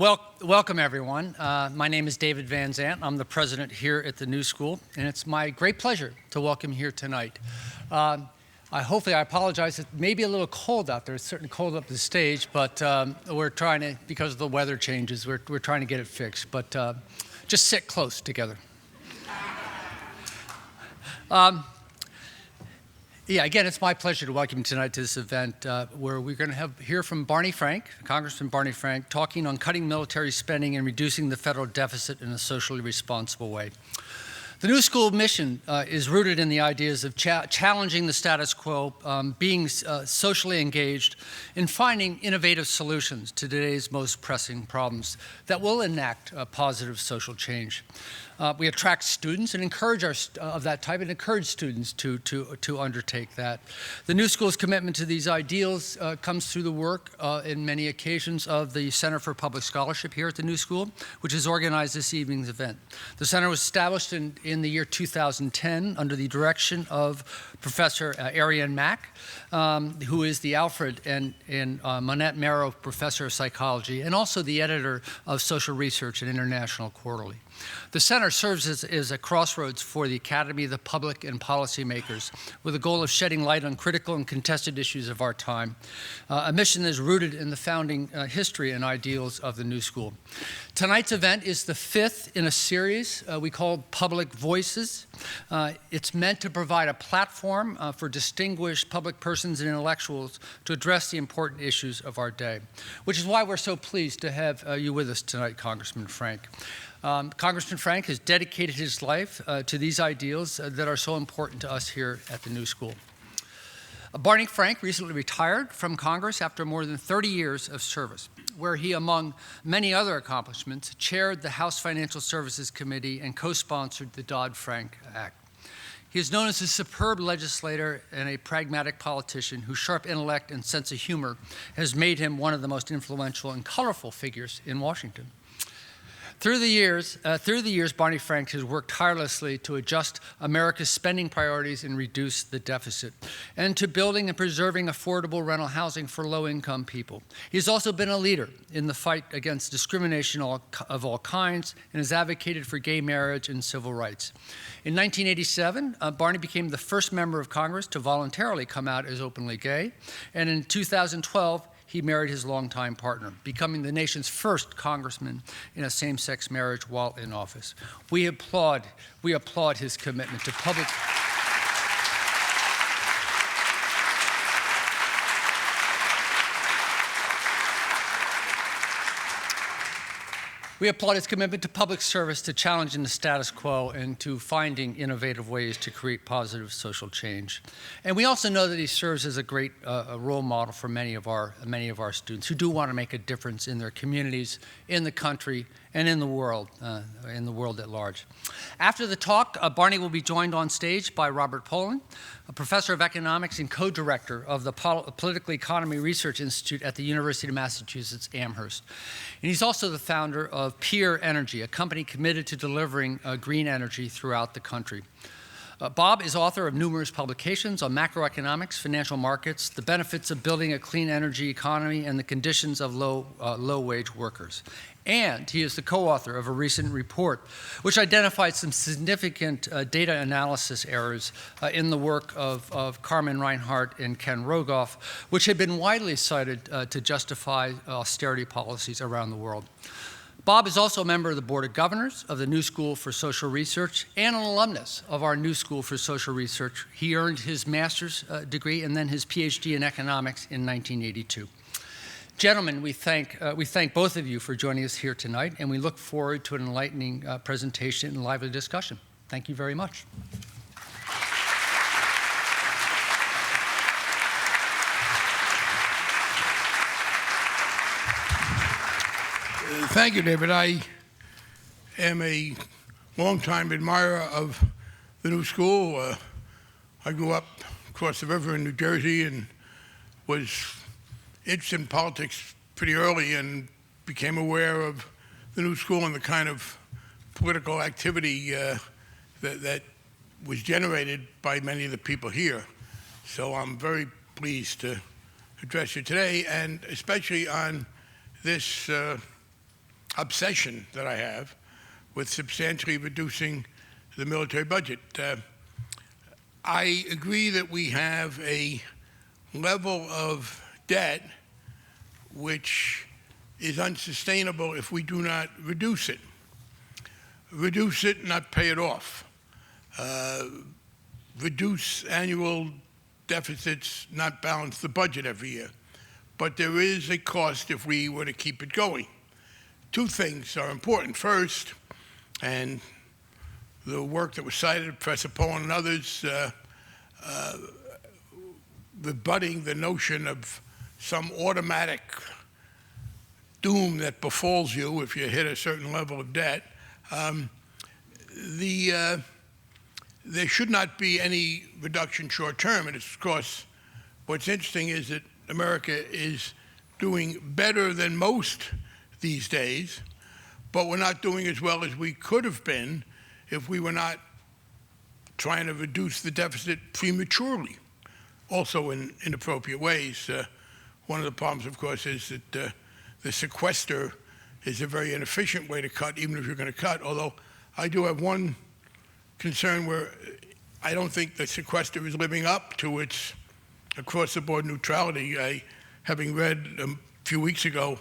Welcome, everyone. My name is David Van Zandt. I'm the president here at the New School, and it's my great pleasure to welcome you here tonight. I apologize. It may be a little cold out there. It's certainly cold up the stage, but we're trying to, because of the weather changes, we're trying to get it fixed. But just sit close together. Again, it's my pleasure to welcome you tonight to this event where we're going to hear from Barney Frank, Congressman Barney Frank, talking on cutting military spending and reducing the federal deficit in a socially responsible way. The New School mission is rooted in the ideas of challenging the status quo, being socially engaged, and finding innovative solutions to today's most pressing problems that will enact positive social change. We attract students and encourage of that type and encourage students to undertake that. The New School's commitment to these ideals comes through the work in many occasions of the Center for Public Scholarship here at the New School, which has organized this evening's event. The center was established in the year 2010 under the direction of Professor Ariane Mack, who is the Alfred and Monette Merrow Professor of Psychology and also the editor of Social Research and International Quarterly. The center serves as a crossroads for the academy, the public, and policymakers with the goal of shedding light on critical and contested issues of our time, a mission that is rooted in the founding history and ideals of the New School. Tonight's event is the fifth in a series we call Public Voices. It's meant to provide a platform for distinguished public persons and intellectuals to address the important issues of our day, which is why we're so pleased to have you with us tonight, Congressman Frank. Congressman Frank has dedicated his life to these ideals that are so important to us here at the New School. Barney Frank recently retired from Congress after more than 30 years of service, where he, among many other accomplishments, chaired the House Financial Services Committee and co-sponsored the Dodd-Frank Act. He is known as a superb legislator and a pragmatic politician whose sharp intellect and sense of humor has made him one of the most influential and colorful figures in Washington. Through the years, Barney Frank has worked tirelessly to adjust America's spending priorities and reduce the deficit, and to building and preserving affordable rental housing for low-income people. He's also been a leader in the fight against discrimination of all kinds and has advocated for gay marriage and civil rights. In 1987, Barney became the first member of Congress to voluntarily come out as openly gay, and in 2012, he married his longtime partner, becoming the nation's first congressman in a same-sex marriage while in office. We applaud his commitment to public. We applaud his commitment to public service, to challenging the status quo, and to finding innovative ways to create positive social change. And we also know that he serves as a great role model for many of our students who do want to make a difference in their communities, in the country, and in the world at large. After the talk, Barney will be joined on stage by Robert Pollin, a professor of economics and co-director of the Political Economy Research Institute at the University of Massachusetts Amherst. And he's also the founder of Peer Energy, a company committed to delivering green energy throughout the country. Bob is author of numerous publications on macroeconomics, financial markets, the benefits of building a clean energy economy, and the conditions of low-wage workers. And he is the co-author of a recent report which identified some significant data analysis errors in the work of Carmen Reinhart and Ken Rogoff, which had been widely cited to justify austerity policies around the world. Bob is also a member of the Board of Governors of the New School for Social Research and an alumnus of our New School for Social Research. He earned his master's degree and then his Ph.D. in economics in 1982. Gentlemen, we thank both of you for joining us here tonight, and we look forward to an enlightening presentation and lively discussion. Thank you very much. Thank you, David. I am a longtime admirer of the New School. I grew up across the river in New Jersey and was interested in politics pretty early and became aware of the New School and the kind of political activity that was generated by many of the people here. So I'm very pleased to address you today, and especially on this obsession that I have with substantially reducing the military budget. I agree that we have a level of debt which is unsustainable if we do not reduce it. Reduce it, not pay it off. Reduce annual deficits, not balance the budget every year. But there is a cost if we were to keep it going. Two things are important. First, and the work that was cited, Professor Pollin and others, rebutting the notion of some automatic doom that befalls you if you hit a certain level of debt. There should not be any reduction short term. And of course, what's interesting is that America is doing better than most these days, but we're not doing as well as we could have been if we were not trying to reduce the deficit prematurely, also in inappropriate ways. One of the problems, of course, is that the sequester is a very inefficient way to cut, even if you're going to cut, although I do have one concern where I don't think the sequester is living up to its across-the-board neutrality. Having read a few weeks ago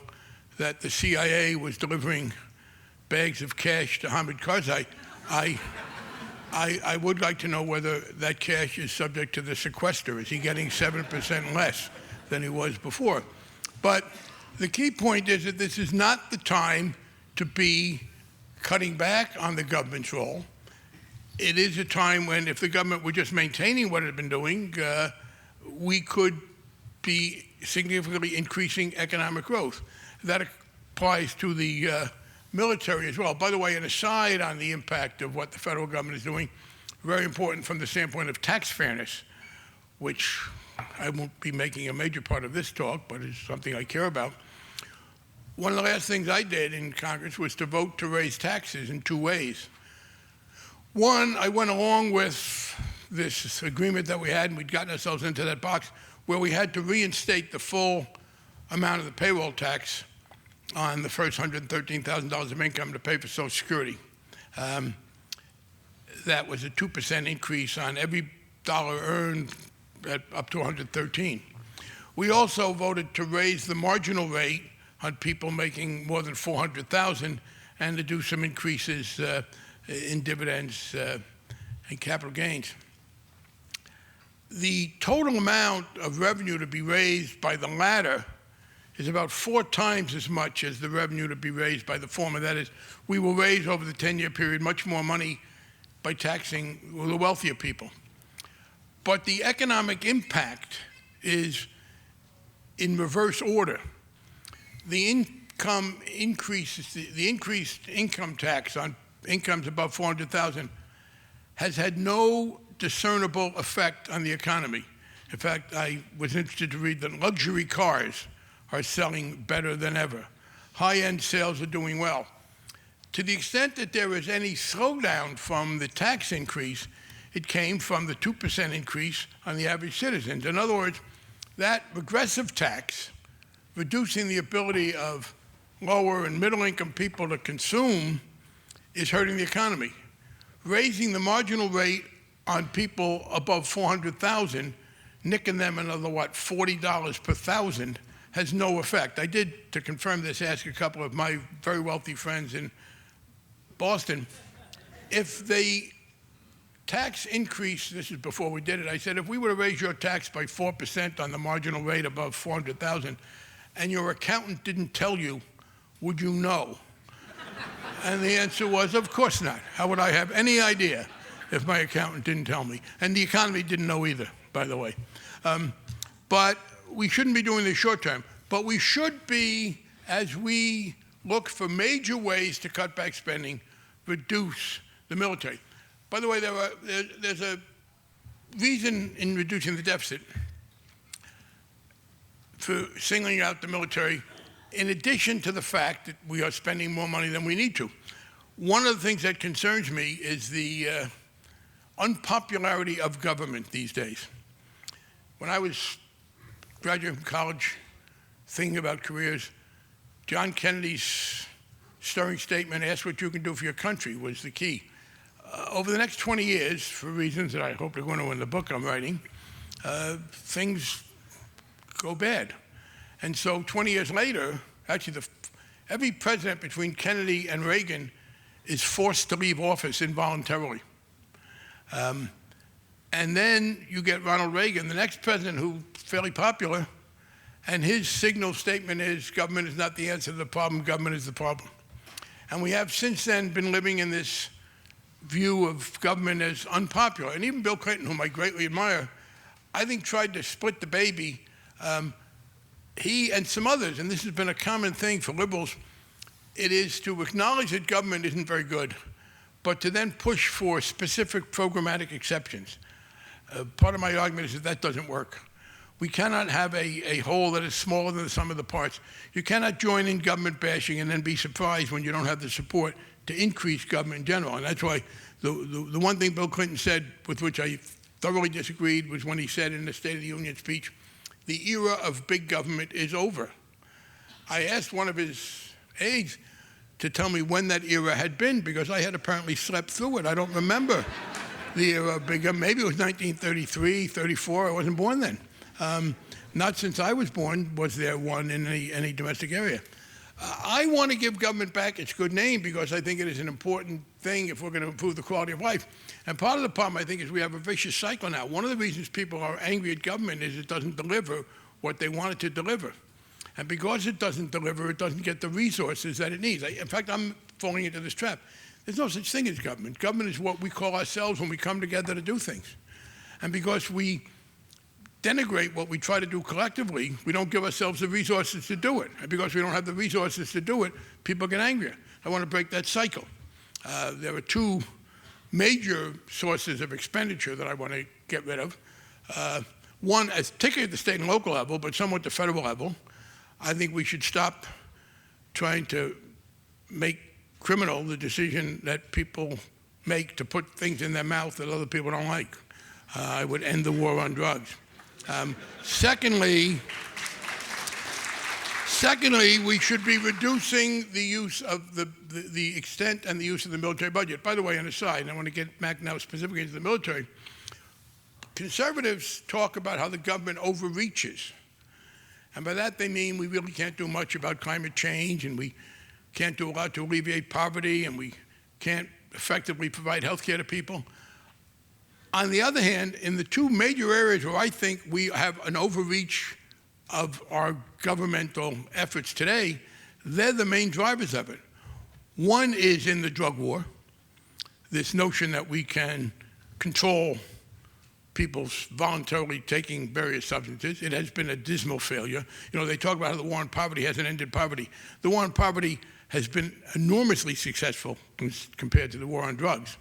that the CIA was delivering bags of cash to Hamid Karzai, I would like to know whether that cash is subject to the sequester. Is he getting 7% less than he was before? But the key point is that this is not the time to be cutting back on the government's role. It is a time when, if the government were just maintaining what it had been doing, we could be significantly increasing economic growth. That applies to the military as well. By the way, an aside on the impact of what the federal government is doing, very important from the standpoint of tax fairness, which I won't be making a major part of this talk, but it's something I care about. One of the last things I did in Congress was to vote to raise taxes in two ways. One, I went along with this agreement that we had, and we'd gotten ourselves into that box, where we had to reinstate the full amount of the payroll tax on the first $113,000 of income to pay for Social Security. That was a 2% increase on every dollar earned at up to 113. We also voted to raise the marginal rate on people making more than 400,000 and to do some increases in dividends and capital gains. The total amount of revenue to be raised by the latter is about 4 times as much as the revenue to be raised by the former. That is, we will raise over the 10-year period much more money by taxing the wealthier people. But the economic impact is in reverse order. The income increases, the increased income tax on incomes above 400,000 has had no discernible effect on the economy. In fact, I was interested to read that luxury cars are selling better than ever. High-end sales are doing well. To the extent that there is any slowdown from the tax increase, it came from the 2% increase on the average citizens. In other words, that regressive tax, reducing the ability of lower and middle-income people to consume, is hurting the economy. Raising the marginal rate on people above 400,000, nicking them another, $40 per thousand, has no effect. I did, to confirm this, ask a couple of my very wealthy friends in Boston, if the tax increase, this is before we did it, I said, if we were to raise your tax by 4% on the marginal rate above 400,000, and your accountant didn't tell you, would you know? And the answer was, of course not. How would I have any idea if my accountant didn't tell me? And the economy didn't know either, by the way. But we shouldn't be doing this short term. But we should be, as we look for major ways to cut back spending, reduce the military. By the way, there's a reason in reducing the deficit for singling out the military, in addition to the fact that we are spending more money than we need to. One of the things that concerns me is the unpopularity of government these days. When I was graduating from college, thinking about careers, John Kennedy's stirring statement, ask what you can do for your country, was the key. Over the next 20 years, for reasons that I hope to go into in the book I'm writing, things go bad. And so 20 years later, actually every president between Kennedy and Reagan is forced to leave office involuntarily. And then you get Ronald Reagan, the next president, who's fairly popular, and his signal statement is, government is not the answer to the problem, government is the problem. And we have since then been living in this view of government as unpopular. And even Bill Clinton, whom I greatly admire, I think tried to split the baby. He and some others, and this has been a common thing for liberals, it is to acknowledge that government isn't very good, but to then push for specific programmatic exceptions. Part of my argument is that that doesn't work. We cannot have a whole that is smaller than the sum of the parts. You cannot join in government bashing and then be surprised when you don't have the support to increase government in general. And that's why the one thing Bill Clinton said, with which I thoroughly disagreed, was when he said in the State of the Union speech, the era of big government is over. I asked one of his aides to tell me when that era had been, because I had apparently slept through it. I don't remember the era of big government. Maybe it was 1933, 34. I wasn't born then. Not since I was born was there one in any domestic area. I want to give government back its good name because I think it is an important thing if we're going to improve the quality of life. And part of the problem, I think, is we have a vicious cycle now. One of the reasons people are angry at government is it doesn't deliver what they want it to deliver. And because it doesn't deliver, it doesn't get the resources that it needs. In fact, I'm falling into this trap. There's no such thing as government. Government is what we call ourselves when we come together to do things. And because we denigrate what we try to do collectively, we don't give ourselves the resources to do it. And because we don't have the resources to do it, people get angrier. I want to break that cycle. There are two major sources of expenditure that I want to get rid of. One, particularly at the state and local level, but somewhat the federal level, I think we should stop trying to make criminal the decision that people make to put things in their mouth that other people don't like. I would end the war on drugs. Secondly, we should be reducing the use of the extent and the use of the military budget. By the way, on the side, and I want to get back now specifically into the military, conservatives talk about how the government overreaches. And by that they mean we really can't do much about climate change, and we can't do a lot to alleviate poverty, and we can't effectively provide health care to people. On the other hand, in the two major areas where I think we have an overreach of our governmental efforts today, they're the main drivers of it. One is in the drug war, this notion that we can control people's voluntarily taking various substances. It has been a dismal failure. You know, they talk about how the war on poverty hasn't ended poverty. The war on poverty has been enormously successful compared to the war on drugs.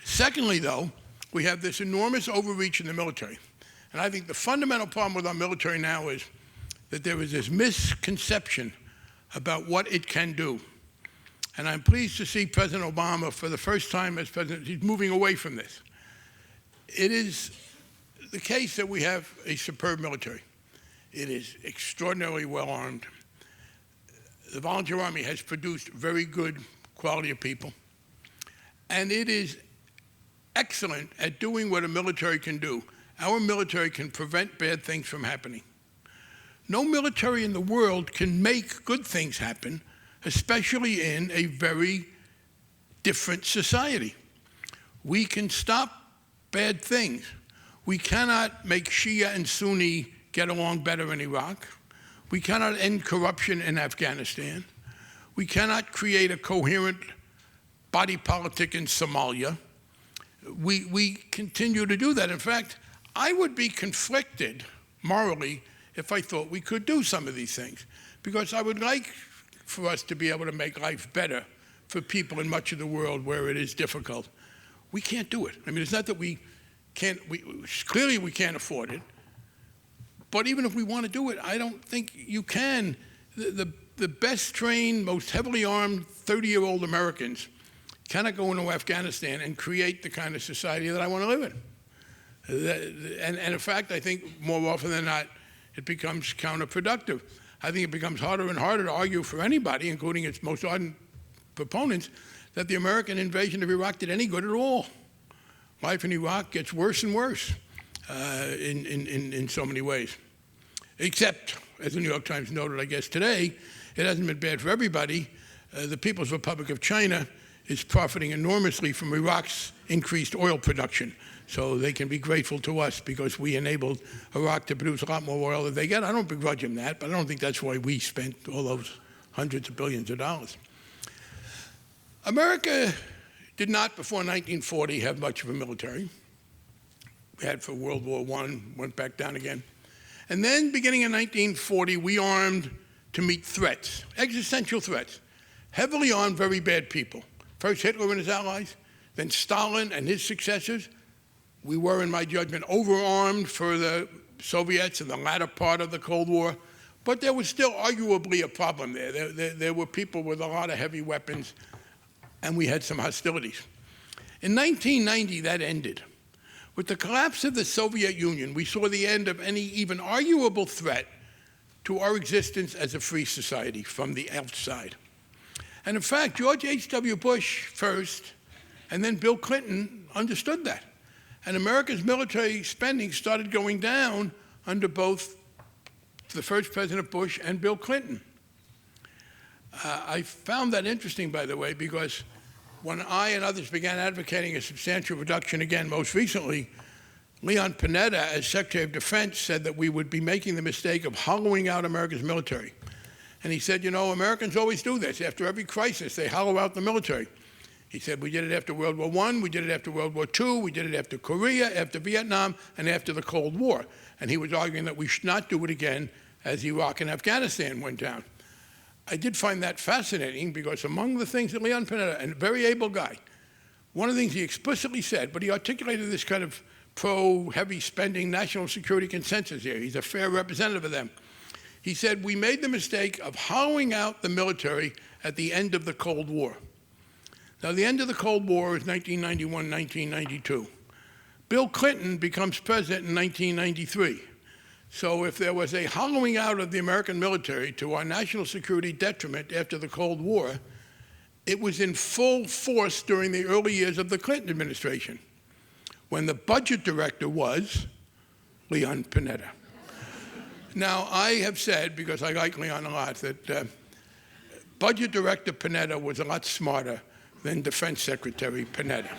Secondly, though, we have this enormous overreach in the military. And I think the fundamental problem with our military now is that there is this misconception about what it can do. And I'm pleased to see President Obama, for the first time as president, he's moving away from this. It is the case that we have a superb military. It is extraordinarily well armed. The volunteer army has produced very good quality of people. And it is excellent at doing what a military can do. Our military can prevent bad things from happening. No military in the world can make good things happen, especially in a very different society. We can stop bad things. We cannot make Shia and Sunni get along better in Iraq. We cannot end corruption in Afghanistan. We cannot create a coherent body politic in Somalia. We continue to do that. In fact, I would be conflicted morally if I thought we could do some of these things, because I would like for us to be able to make life better for people in much of the world where it is difficult. We can't do it. I mean, it's not that we can't, clearly we can't afford it, but even if we want to do it, I don't think you can. The best trained, most heavily armed 30-year-old Americans cannot go into Afghanistan and create the kind of society that I want to live in. And in fact, I think more often than not, it becomes counterproductive. I think it becomes harder and harder to argue for anybody, including its most ardent proponents that the American invasion of Iraq did any good at all. Life in Iraq gets worse and worse in so many ways. Except, as the New York Times noted, I guess today, it hasn't been bad for everybody. The People's Republic of China is profiting enormously from Iraq's increased oil production. So they can be grateful to us because we enabled Iraq to produce a lot more oil than they get. I don't begrudge them that, but I don't think that's why we spent all those hundreds of billions of dollars. America did not, before 1940, have much of a military. We had for World War I, went back down again. And then, beginning in 1940, we armed to meet threats, existential threats. Heavily armed, very bad people. First Hitler and his allies, then Stalin and his successors. We were, in my judgment, overarmed for the Soviets in the latter part of the Cold War. But there was still arguably a problem there. There were people with a lot of heavy weapons, and we had some hostilities. In 1990, that ended. With the collapse of the Soviet Union, we saw the end of any even arguable threat to our existence as a free society from the outside. And in fact, George H.W. Bush first, and then Bill Clinton understood that. And America's military spending started going down under both the first President Bush and Bill Clinton. I found that interesting, by the way, because when I and others began advocating a substantial reduction again, most recently, Leon Panetta, as Secretary of Defense, said that we would be making the mistake of hollowing out America's military. And he said, you know, Americans always do this. After every crisis, they hollow out the military. He said, we did it after World War I, we did it after World War II, we did it after Korea, after Vietnam, and after the Cold War. And he was arguing that we should not do it again as Iraq and Afghanistan went down. I did find that fascinating because among the things that Leon Panetta, a very able guy, one of the things he explicitly said, but he articulated this kind of pro-heavy spending national security consensus here. He's a fair representative of them. He said, we made the mistake of hollowing out the military at the end of the Cold War. Now, the end of the Cold War is 1991, 1992. Bill Clinton becomes president in 1993. So if there was a hollowing out of the American military to our national security detriment after the Cold War, it was in full force during the early years of the Clinton administration, when the budget director was Leon Panetta. Now, I have said, because I like Leon a lot, that budget director Panetta was a lot smarter than Defense Secretary Panetta.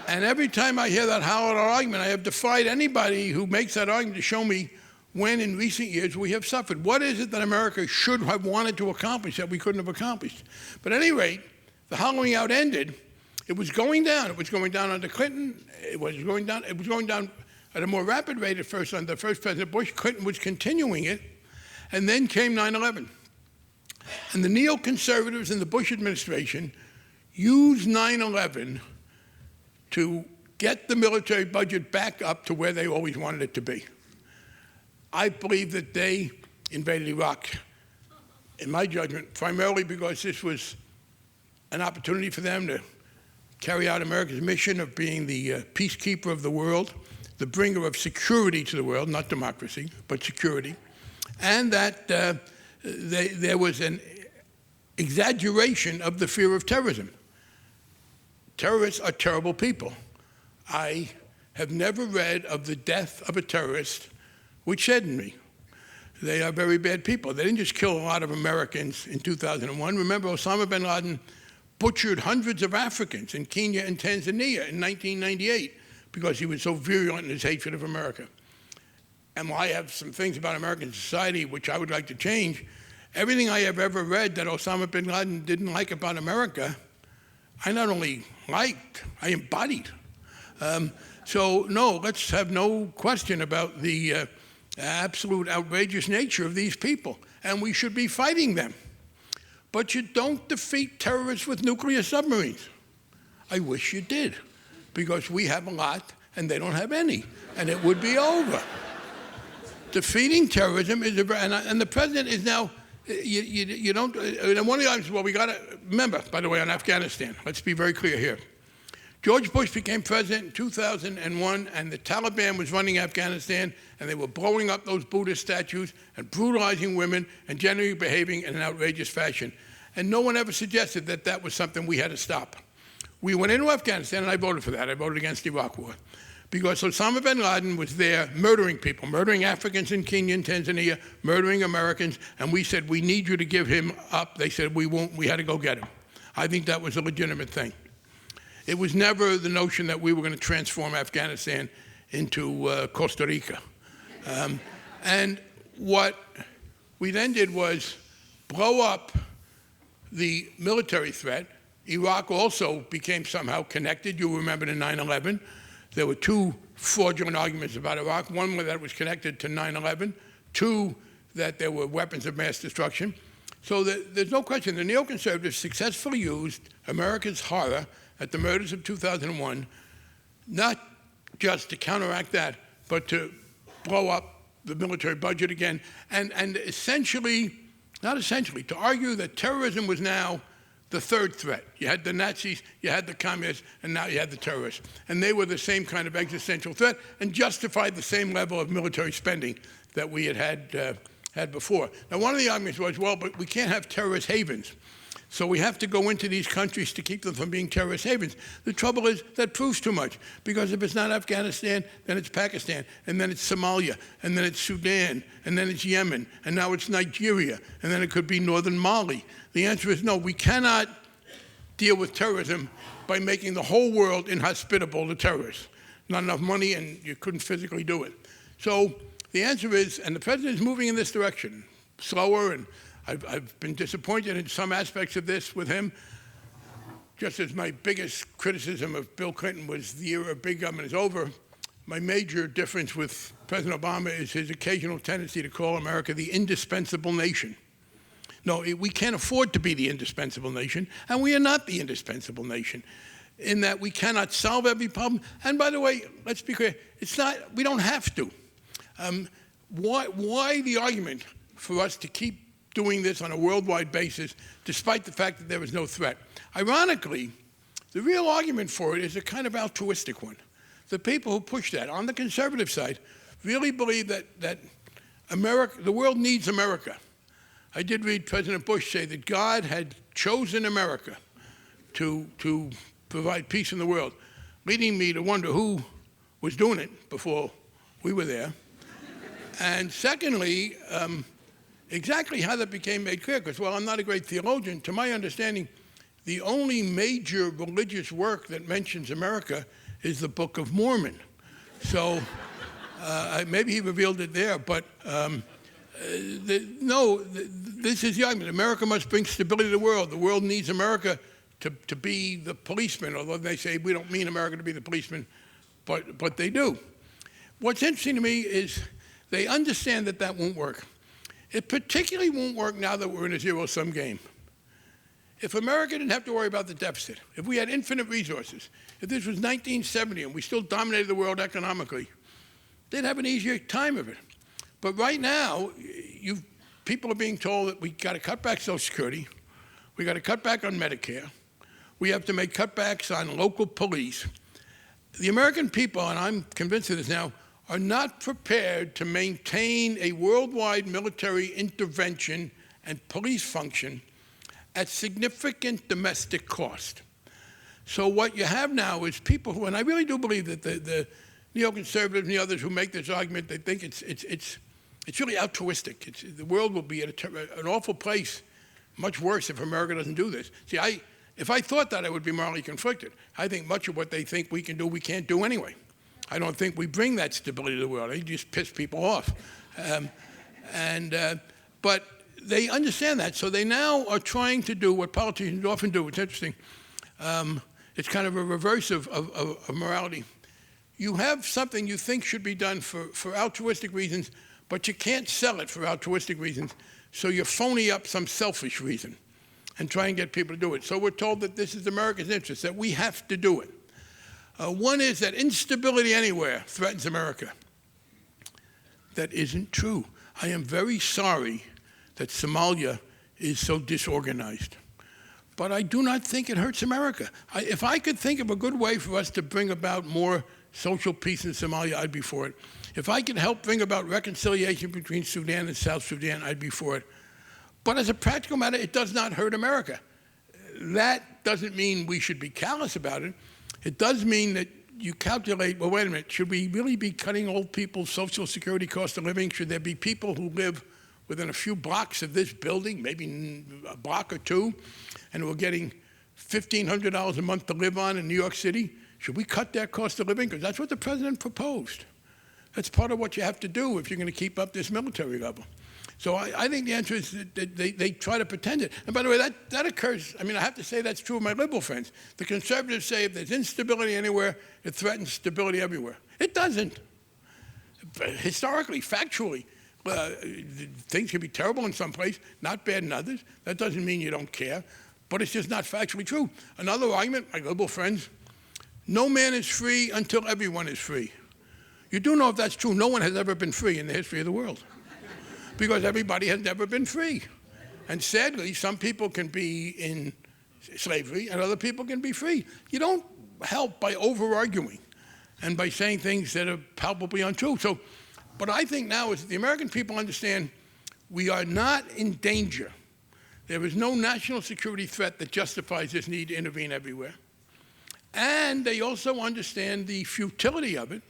And every time I hear that hollow argument, I have defied anybody who makes that argument to show me when in recent years we have suffered. What is it that America should have wanted to accomplish that we couldn't have accomplished? But at any rate, the hollowing out ended. It was going down. It was going down under Clinton. It was going down at a more rapid rate at first under first President Bush. Clinton was continuing it. And then came 9/11. And the neoconservatives in the Bush administration used 9/11 to get the military budget back up to where they always wanted it to be. I believe that they invaded Iraq, in my judgment, primarily because this was an opportunity for them to carry out America's mission of being the peacekeeper of the world, the bringer of security to the world, not democracy, but security, and that there was an exaggeration of the fear of terrorism. Terrorists are terrible people. I have never read of the death of a terrorist which saddened me. They are very bad people. They didn't just kill a lot of Americans in 2001. Remember, Osama bin Laden butchered hundreds of Africans in Kenya and Tanzania in 1998 because he was so virulent in his hatred of America. And while I have some things about American society which I would like to change, everything I have ever read that Osama bin Laden didn't like about America, I not only liked, I embodied. So no, let's have no question about the absolute outrageous nature of these people, and we should be fighting them. But you don't defeat terrorists with nuclear submarines. I wish you did, because we have a lot and they don't have any, and it would be over. Defeating terrorism is, and the president is now, you don't, and one of the items, well, we got to remember, by the way, on Afghanistan, let's be very clear here. George Bush became president in 2001, and the Taliban was running Afghanistan, and they were blowing up those Buddhist statues and brutalizing women and generally behaving in an outrageous fashion. and no one ever suggested that that was something we had to stop. We went into Afghanistan, and I voted for that. I voted against the Iraq War. Because Osama bin Laden was there murdering people, murdering Africans in Kenya and Tanzania, murdering Americans, and we said, we need you to give him up. They said, we won't, we had to go get him. I think that was a legitimate thing. It was never the notion that we were going to transform Afghanistan into Costa Rica. And what we then did was blow up the military threat. Iraq also became somehow connected. You remember in 9/11. There were two fraudulent arguments about Iraq. One, that it was connected to 9/11. Two, that there were weapons of mass destruction. So there's no question the neoconservatives successfully used America's horror at the murders of 2001, not just to counteract that, but to blow up the military budget again, and essentially, not essentially, to argue that terrorism was now the third threat. You had the Nazis, you had the communists, and now you had the terrorists. And they were the same kind of existential threat and justified the same level of military spending that we had before. Now, one of the arguments was, well, but we can't have terrorist havens. So we have to go into these countries to keep them from being terrorist havens. The trouble is that proves too much, because if it's not Afghanistan, then it's Pakistan, and then it's Somalia, and then it's Sudan, and then it's Yemen, and now it's Nigeria, and then it could be northern Mali. The answer is no, we cannot deal with terrorism by making the whole world inhospitable to terrorists. Not enough money, and you couldn't physically do it. So the answer is, and the president is moving in this direction, slower, and I've been disappointed in some aspects of this with him, just as my biggest criticism of Bill Clinton was the era of big government is over. My major difference with President Obama is his occasional tendency to call America the indispensable nation. No, we can't afford to be the indispensable nation, and we are not the indispensable nation, in that we cannot solve every problem. And by the way, let's be clear, it's not, we don't have to. Why the argument for us to keep doing this on a worldwide basis, despite the fact that there is no threat? Ironically, the real argument for it is a kind of altruistic one. The people who push that on the conservative side really believe that America, the world needs America. I did read President Bush say that God had chosen America to provide peace in the world, leading me to wonder who was doing it before we were there. And secondly, exactly how that became made clear, because while I'm not a great theologian, to my understanding, the only major religious work that mentions America is the Book of Mormon. So maybe he revealed it there, but this is the argument. America must bring stability to the world. The world needs America to be the policeman, although they say we don't mean America to be the policeman, but they do. What's interesting to me is they understand that that won't work. It particularly won't work now that we're in a zero-sum game. If America didn't have to worry about the deficit, if we had infinite resources, if this was 1970 and we still dominated the world economically, they'd have an easier time of it. But right now, people are being told that we got to cut back Social Security, we got to cut back on Medicare, we have to make cutbacks on local police. The American people, and I'm convinced of this now, are not prepared to maintain a worldwide military intervention and police function at significant domestic cost. So what you have now is people who, and I really do believe that the neoconservatives and the others who make this argument, they think it's really altruistic. The world will be at an awful place, much worse if America doesn't do this. See, if I thought that, I would be morally conflicted. I think much of what they think we can do, we can't do anyway. I don't think we bring that stability to the world. They just piss people off. But they understand that, so they now are trying to do what politicians often do. It's interesting. It's kind of a reverse of morality. You have something you think should be done for altruistic reasons, but you can't sell it for altruistic reasons, so you phony up some selfish reason and try and get people to do it. So we're told that this is America's interest, that we have to do it. One is that instability anywhere threatens America. That isn't true. I am very sorry that Somalia is so disorganized. But I do not think it hurts America. If I could think of a good way for us to bring about more social peace in Somalia, I'd be for it. If I could help bring about reconciliation between Sudan and South Sudan, I'd be for it. But as a practical matter, it does not hurt America. That doesn't mean we should be callous about it. It does mean that you calculate, well, wait a minute, should we really be cutting old people's Social Security cost of living? Should there be people who live within a few blocks of this building, maybe a block or two, and who are getting $1,500 a month to live on in New York City? Should we cut their cost of living? Because that's what the president proposed. That's part of what you have to do if you're going to keep up this military level. So I think the answer is that they try to pretend it. And by the way, that occurs, I mean, I have to say that's true of my liberal friends. The conservatives say if there's instability anywhere, it threatens stability everywhere. It doesn't. Historically, factually, things can be terrible in some place, not bad in others. That doesn't mean you don't care, but it's just not factually true. Another argument, my liberal friends, no man is free until everyone is free. You do know if that's true, no one has ever been free in the history of the world. Because everybody has never been free. And sadly, some people can be in slavery and other people can be free. You don't help by over-arguing and by saying things that are palpably untrue. So, but I think now is that the American people understand we are not in danger. There is no national security threat that justifies this need to intervene everywhere. And they also understand the futility of it.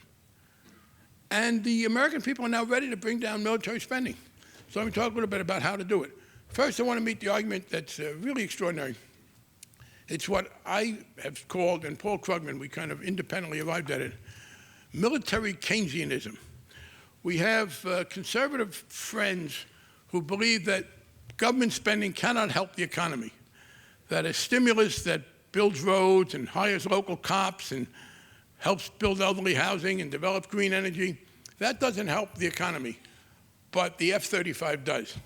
And the American people are now ready to bring down military spending. So let me talk a little bit about how to do it. First, I want to meet the argument that's really extraordinary. It's what I have called, and Paul Krugman, we kind of independently arrived at it, military Keynesianism. We have conservative friends who believe that government spending cannot help the economy, that a stimulus that builds roads and hires local cops and helps build elderly housing and develop green energy, that doesn't help the economy. But the F-35 does,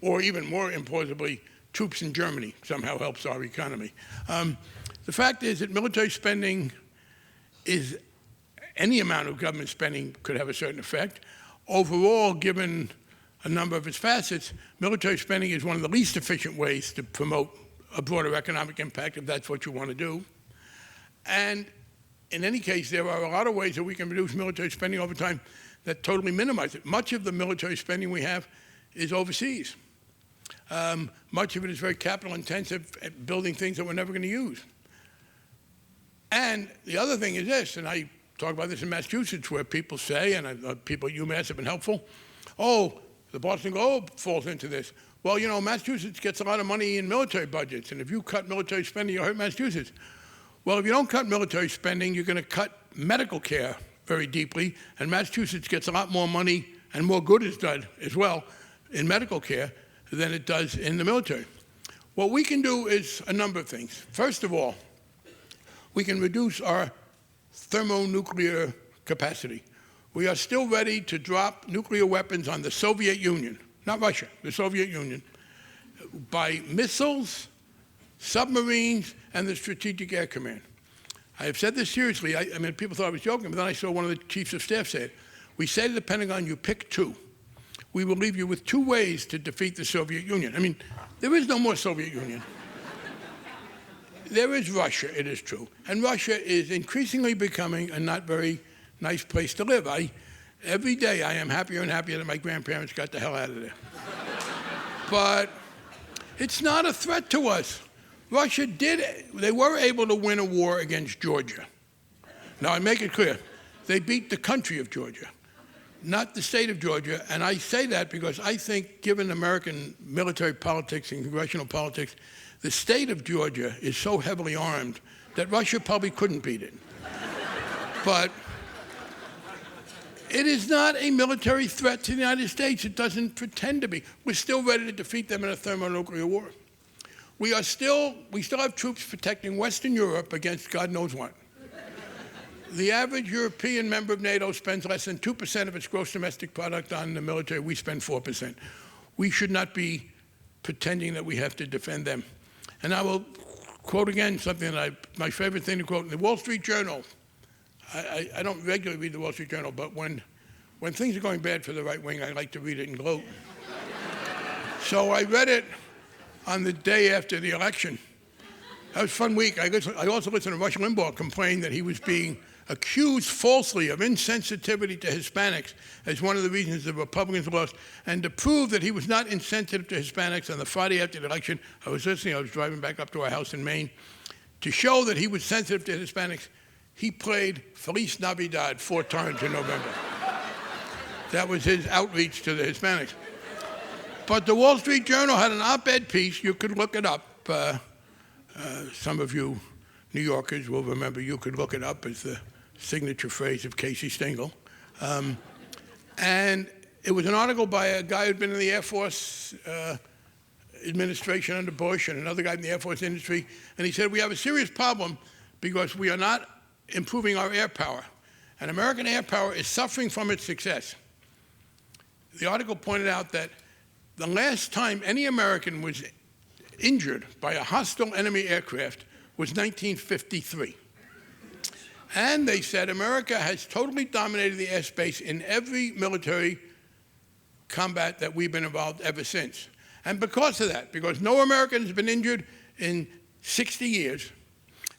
or even more implausibly, troops in Germany somehow helps our economy. The fact is that military spending is, any amount of government spending could have a certain effect. Overall, given a number of its facets, military spending is one of the least efficient ways to promote a broader economic impact if that's what you want to do. And in any case, there are a lot of ways that we can reduce military spending over time that totally minimize it. Much of the military spending we have is overseas. Much of it is very capital intensive at building things that we're never going to use. And the other thing is this, and I talk about this in Massachusetts, where people say, and people at UMass have been helpful, oh, the Boston Globe falls into this. Well, you know, Massachusetts gets a lot of money in military budgets, and if you cut military spending, you'll hurt Massachusetts. Well, if you don't cut military spending, you're going to cut medical care very deeply, and Massachusetts gets a lot more money, and more good is done as well in medical care than it does in the military. What we can do is a number of things. First of all, we can reduce our thermonuclear capacity. We are still ready to drop nuclear weapons on the Soviet Union, not Russia, the Soviet Union, by missiles, submarines, and the Strategic Air Command. I have said this seriously. I mean, people thought I was joking, but then I saw one of the chiefs of staff say it. We say to the Pentagon, you pick two. We will leave you with two ways to defeat the Soviet Union. I mean, there is no more Soviet Union. There is Russia, it is true. And Russia is increasingly becoming a not very nice place to live. Every day I am happier and happier that my grandparents got the hell out of there. But it's not a threat to us. Russia they were able to win a war against Georgia. Now, I make it clear, they beat the country of Georgia, not the state of Georgia. And I say that because I think, given American military politics and congressional politics, the state of Georgia is so heavily armed that Russia probably couldn't beat it. But it is not a military threat to the United States. It doesn't pretend to be. We're still ready to defeat them in a thermonuclear war. We still have troops protecting Western Europe against God knows what. The average European member of NATO spends less than 2% of its gross domestic product on the military. We spend 4%. We should not be pretending that we have to defend them. And I will quote again something that my favorite thing to quote in the Wall Street Journal. I don't regularly read the Wall Street Journal, but when things are going bad for the right wing, I like to read it and gloat. So I read it on the day after the election. That was a fun week. I also listened to Rush Limbaugh complain that he was being accused falsely of insensitivity to Hispanics as one of the reasons the Republicans lost. And to prove that he was not insensitive to Hispanics on the Friday after the election, I was listening, I was driving back up to our house in Maine. To show that he was sensitive to Hispanics, he played Feliz Navidad 4 times in November. That was his outreach to the Hispanics. But the Wall Street Journal had an op-ed piece, you could look it up. Some of you New Yorkers will remember you could look it up as the signature phrase of Casey Stengel. And it was an article by a guy who'd been in the Air Force administration under Bush and another guy in the Air Force industry. And he said, we have a serious problem because we are not improving our air power. And American air power is suffering from its success. The article pointed out that the last time any American was injured by a hostile enemy aircraft was 1953. And they said America has totally dominated the airspace in every military combat that we've been involved ever since. And because of that, because no American has been injured in 60 years,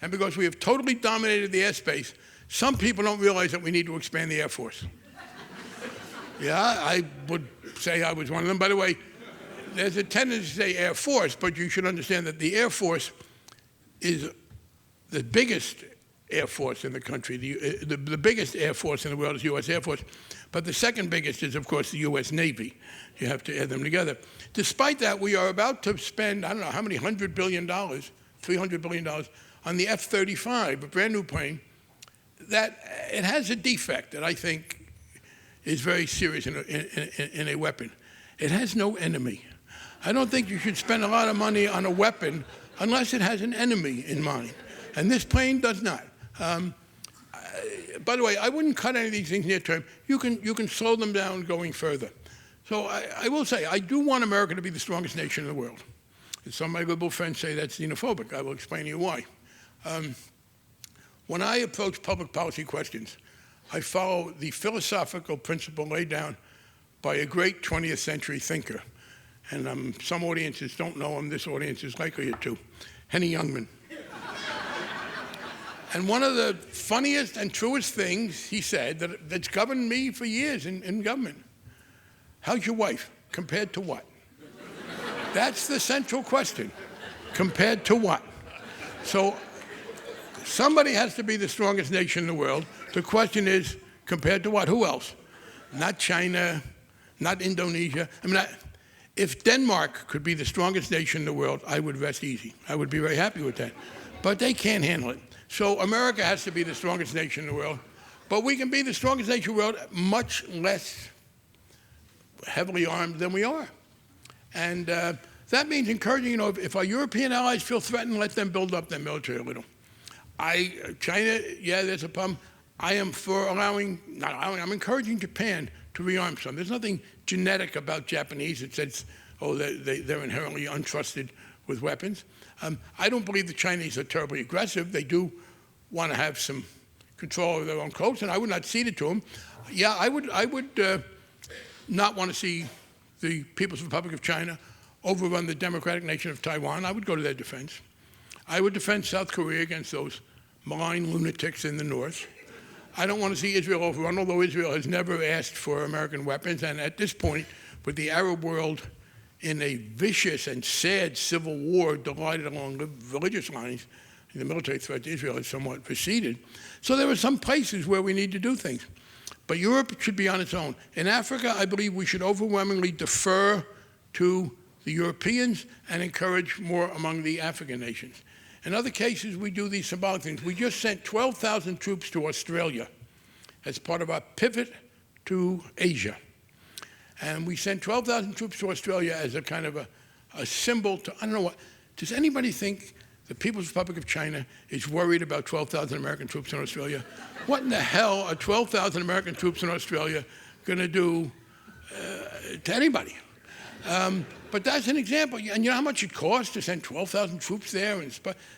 and because we have totally dominated the airspace, some people don't realize that we need to expand the Air Force. Yeah, I would say I was one of them. By the way, there's a tendency to say Air Force, but you should understand that the Air Force is the biggest Air Force in the country. The biggest Air Force in the world is U.S. Air Force. But the second biggest is, of course, the U.S. Navy. You have to add them together. Despite that, we are about to spend, I don't know how many $100 billion, $300 billion on the F-35, a brand new plane, that it has a defect that I think is very serious in a weapon. It has no enemy. I don't think you should spend a lot of money on a weapon unless it has an enemy in mind. And this plane does not. By the way, I wouldn't cut any of these things near term. You can slow them down going further. So I will say, I do want America to be the strongest nation in the world. And some of my liberal friends say that's xenophobic. I will explain to you why. When I approach public policy questions, I follow the philosophical principle laid down by a great 20th century thinker. And some audiences don't know him. This audience is likely to. Henny Youngman. And one of the funniest and truest things he said that's governed me for years in government. How's your wife? Compared to what? That's the central question. Compared to what? So somebody has to be the strongest nation in the world. The question is, compared to what? Who else? Not China, not Indonesia. I mean, if Denmark could be the strongest nation in the world, I would rest easy. I would be very happy with that. But they can't handle it. So America has to be the strongest nation in the world. But we can be the strongest nation in the world much less heavily armed than we are. And that means encouraging, if our European allies feel threatened, let them build up their military a little. China, yeah, there's a problem. I am for I'm encouraging Japan to rearm some. There's nothing genetic about Japanese that says, they're inherently untrusted with weapons. I don't believe the Chinese are terribly aggressive. They do want to have some control of their own coast, and I would not cede it to them. Yeah, I would not want to see the People's Republic of China overrun the democratic nation of Taiwan. I would go to their defense. I would defend South Korea against those malign lunatics in the north. I don't want to see Israel overrun, although Israel has never asked for American weapons. And at this point, with the Arab world in a vicious and sad civil war divided along religious lines, the military threat to Israel has somewhat receded. So there are some places where we need to do things. But Europe should be on its own. In Africa, I believe we should overwhelmingly defer to the Europeans and encourage more among the African nations. In other cases, we do these symbolic things. We just sent 12,000 troops to Australia as part of our pivot to Asia. And we sent 12,000 troops to Australia as a kind of a symbol to, I don't know what, does anybody think the People's Republic of China is worried about 12,000 American troops in Australia? What in the hell are 12,000 American troops in Australia going to do to anybody? But that's an example. And you know how much it costs to send 12,000 troops there?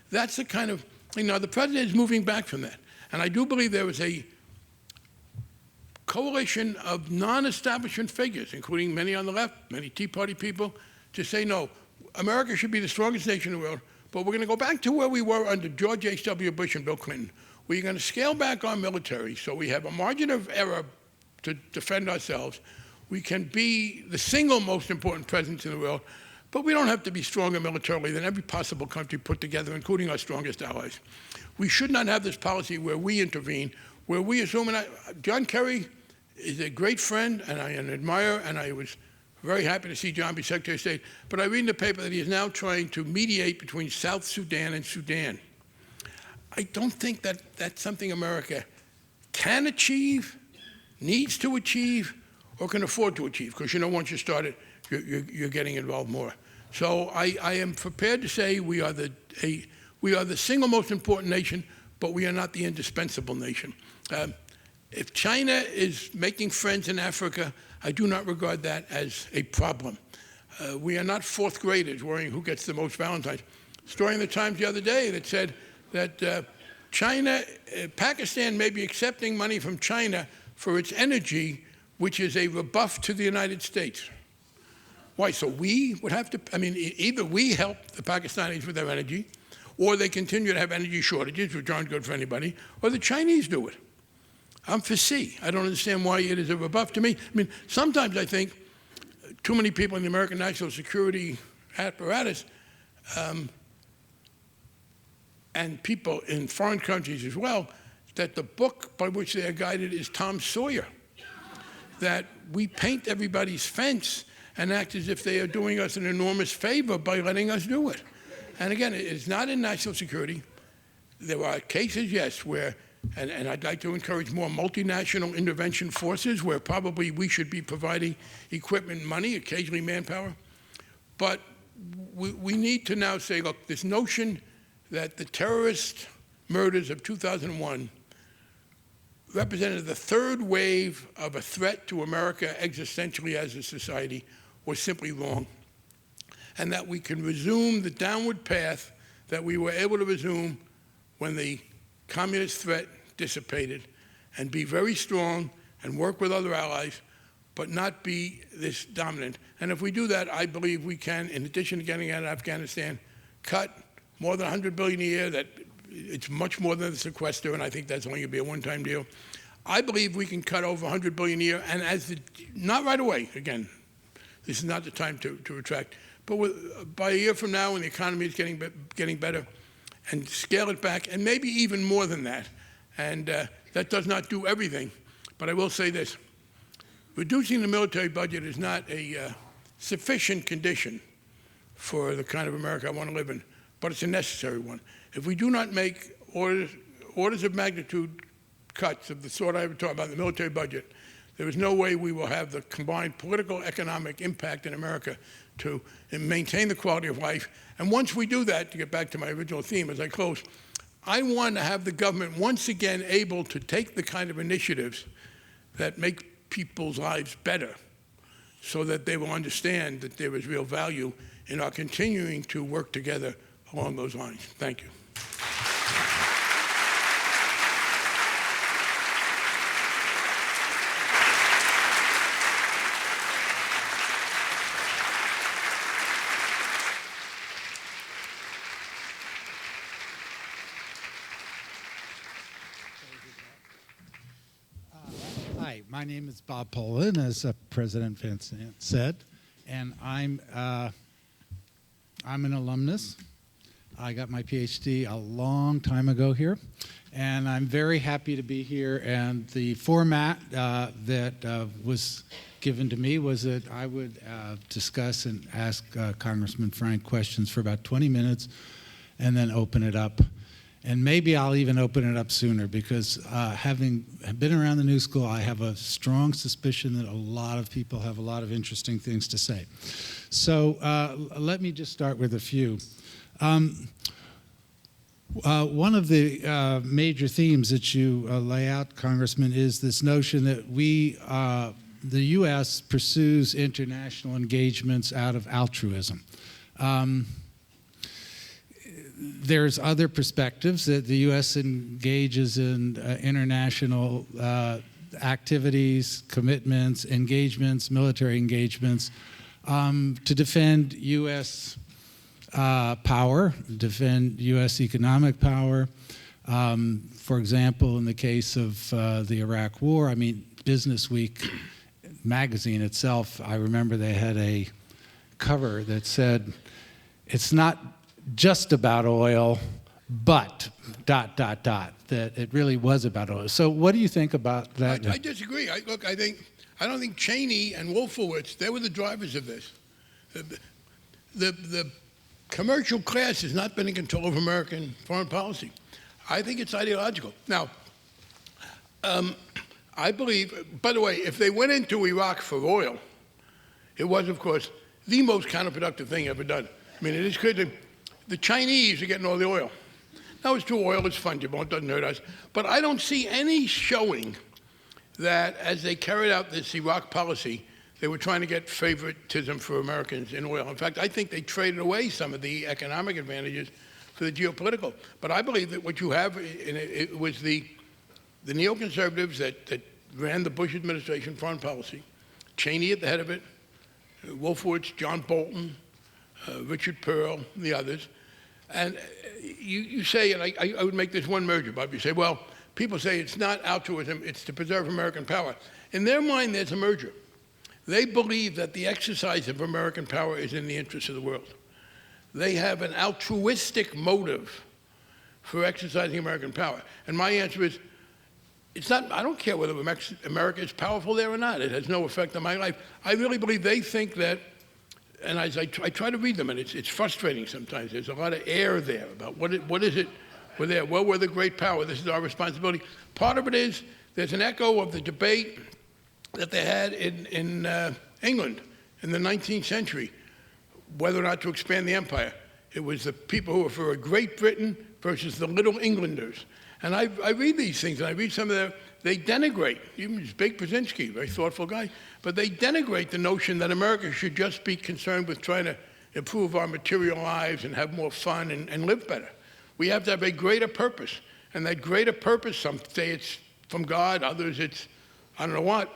That's the kind of, the president is moving back from that. And I do believe there was a coalition of non-establishment figures, including many on the left, many Tea Party people, to say, no, America should be the strongest nation in the world, but we're going to go back to where we were under George H.W. Bush and Bill Clinton, we're going to scale back our military so we have a margin of error to defend ourselves. We can be the single most important presence in the world, but we don't have to be stronger militarily than every possible country put together, including our strongest allies. We should not have this policy where we intervene, where we assume, and John Kerry is a great friend and I an admirer, and I was very happy to see John be Secretary of State, but I read in the paper that he is now trying to mediate between South Sudan and Sudan. I don't think that that's something America can achieve, needs to achieve, or can afford to achieve, because once you start it, you're getting involved more. So I am prepared to say we are the single most important nation, but we are not the indispensable nation. If China is making friends in Africa, I do not regard that as a problem. We are not fourth graders worrying who gets the most Valentines. Story in the Times the other day that said that Pakistan may be accepting money from China for its energy, which is a rebuff to the United States. Why? So we would have to, either we help the Pakistanis with their energy, or they continue to have energy shortages, which aren't good for anybody, or the Chinese do it. I'm for C. I don't understand why it is a rebuff to me. Sometimes I think too many people in the American national security apparatus and people in foreign countries as well, that the book by which they are guided is Tom Sawyer. That we paint everybody's fence and act as if they are doing us an enormous favor by letting us do it. And again, it's not in national security. There are cases, yes, where, and I'd like to encourage more multinational intervention forces where probably we should be providing equipment and money, occasionally manpower. But we need to now say, look, this notion that the terrorist murders of 2001 represented the third wave of a threat to America existentially as a society was simply wrong. And that we can resume the downward path that we were able to resume when the communist threat dissipated, and be very strong and work with other allies, but not be this dominant. And if we do that, I believe we can, in addition to getting out of Afghanistan, cut more than $100 billion a year. That it's much more than the sequester, and I think that's only going to be a one-time deal. I believe we can cut over $100 billion a year, and not right away. Again, this is not the time to retract. But by a year from now, when the economy is getting better, and scale it back, and maybe even more than that. And that does not do everything. But I will say this. Reducing the military budget is not a sufficient condition for the kind of America I want to live in, but it's a necessary one. If we do not make orders of magnitude cuts of the sort I was talking about in the military budget, there is no way we will have the combined political, economic impact in America to maintain the quality of life. And once we do that, to get back to my original theme as I close, I want to have the government once again able to take the kind of initiatives that make people's lives better so that they will understand that there is real value in our continuing to work together along those lines. Thank you. Hi, my name is Bob Pollin, as President Vincent said, and I'm an alumnus. I got my Ph.D. a long time ago here, and I'm very happy to be here. And the format that was given to me was that I would discuss and ask Congressman Frank questions for about 20 minutes and then open it up. And maybe I'll even open it up sooner because having been around the New School, I have a strong suspicion that a lot of people have a lot of interesting things to say. So let me just start with a few. One of the major themes that you lay out, Congressman, is this notion that the U.S. pursues international engagements out of altruism. There's other perspectives that the U.S. engages in international activities, commitments, engagements, military engagements to defend U.S. Power, defend U.S. economic power, For example, in the case of the Iraq War, I mean, Business Week magazine itself, I remember they had a cover that said, it's not just about oil, but ... that it really was about oil. So what do you think about that? I disagree. I don't think Cheney and Wolfowitz, they were the drivers of this. The commercial class has not been in control of American foreign policy. I think it's ideological. Now, I believe, by the way, if they went into Iraq for oil, it was, of course, the most counterproductive thing ever done. I mean, it is good. The Chinese are getting all the oil. Now it's true, oil is fungible, it doesn't hurt us. But I don't see any showing that as they carried out this Iraq policy, they were trying to get favoritism for Americans in oil. In fact, I think they traded away some of the economic advantages for the geopolitical. But I believe that what you have, it was the neoconservatives that ran the Bush administration foreign policy, Cheney at the head of it, Wolfowitz, John Bolton, Richard Pearl, the others. And you say, and I would make this one merger, Bob, you say, well, people say it's not altruism, it's to preserve American power. In their mind, there's a merger. They believe that the exercise of American power is in the interest of the world. They have an altruistic motive for exercising American power. And my answer is, it's not, I don't care whether America is powerful there or not. It has no effect on my life. I really believe they think that, and as I try to read them, and it's frustrating sometimes. There's a lot of air there about what is it we're there. Well, we're the great power. This is our responsibility. Part of it is there's an echo of the debate that they had in England in the 19th century, whether or not to expand the empire. It was the people who were for a Great Britain versus the Little Englanders. And I read these things, and I read some of their, they denigrate, even Jake Brzezinski, very thoughtful guy, but they denigrate the notion that America should just be concerned with trying to improve our material lives and have more fun and live better. We have to have a greater purpose. And that greater purpose, some say it's from God, others it's I don't know what,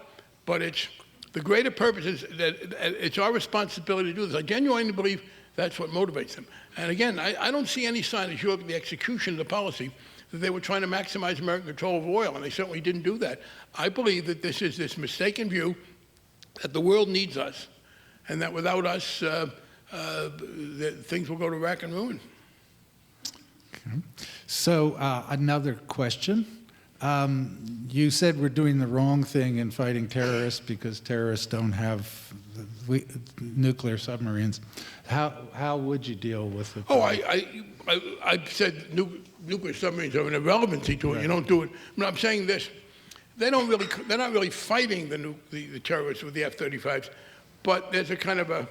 but it's the greater purpose is that it's our responsibility to do this. I genuinely believe that's what motivates them. And again, I don't see any sign, as you look at the execution of the policy, that they were trying to maximize American control of oil, and they certainly didn't do that. I believe that this is this mistaken view that the world needs us, and that without us, things will go to rack and ruin. Okay. So another question. You said we're doing the wrong thing in fighting terrorists because terrorists don't have nuclear submarines. How would you deal with it? Oh, I said nuclear submarines have an irrelevancy to it. Right. You don't do it. I'm saying this. They're not really fighting the terrorists with the F-35s, but there's a kind of a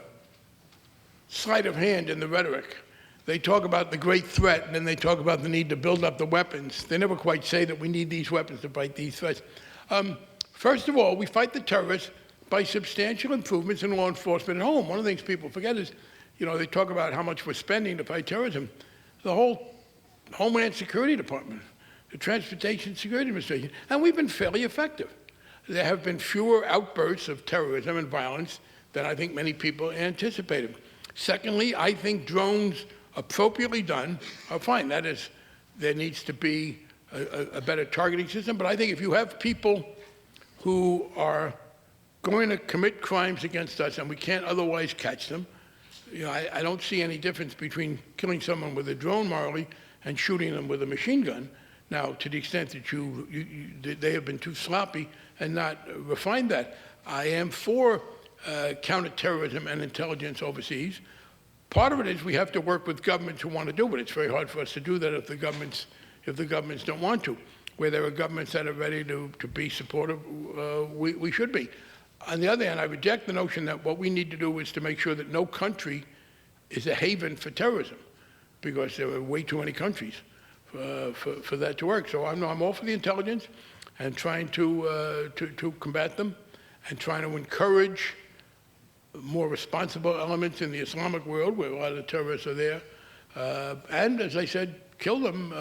sleight of hand in the rhetoric. They talk about the great threat, and then they talk about the need to build up the weapons. They never quite say that we need these weapons to fight these threats. First of all, we fight the terrorists by substantial improvements in law enforcement at home. One of the things people forget is, they talk about how much we're spending to fight terrorism. The whole Homeland Security Department, the Transportation Security Administration, and we've been fairly effective. There have been fewer outbursts of terrorism and violence than I think many people anticipated. Secondly, I think drones appropriately done are fine. That is, there needs to be a better targeting system, but I think if you have people who are going to commit crimes against us and we can't otherwise catch them, I don't see any difference between killing someone with a drone morally and shooting them with a machine gun. Now, to the extent that they have been too sloppy and not refined that, I am for counterterrorism and intelligence overseas. Part of it is we have to work with governments who want to do it. It's very hard for us to do that if the governments don't want to. Where there are governments that are ready to be supportive, we should be. On the other hand, I reject the notion that what we need to do is to make sure that no country is a haven for terrorism, because there are way too many countries for that to work. So I'm all for the intelligence and trying to combat them and trying to encourage more responsible elements in the Islamic world where a lot of the terrorists are there. And as I said, kill them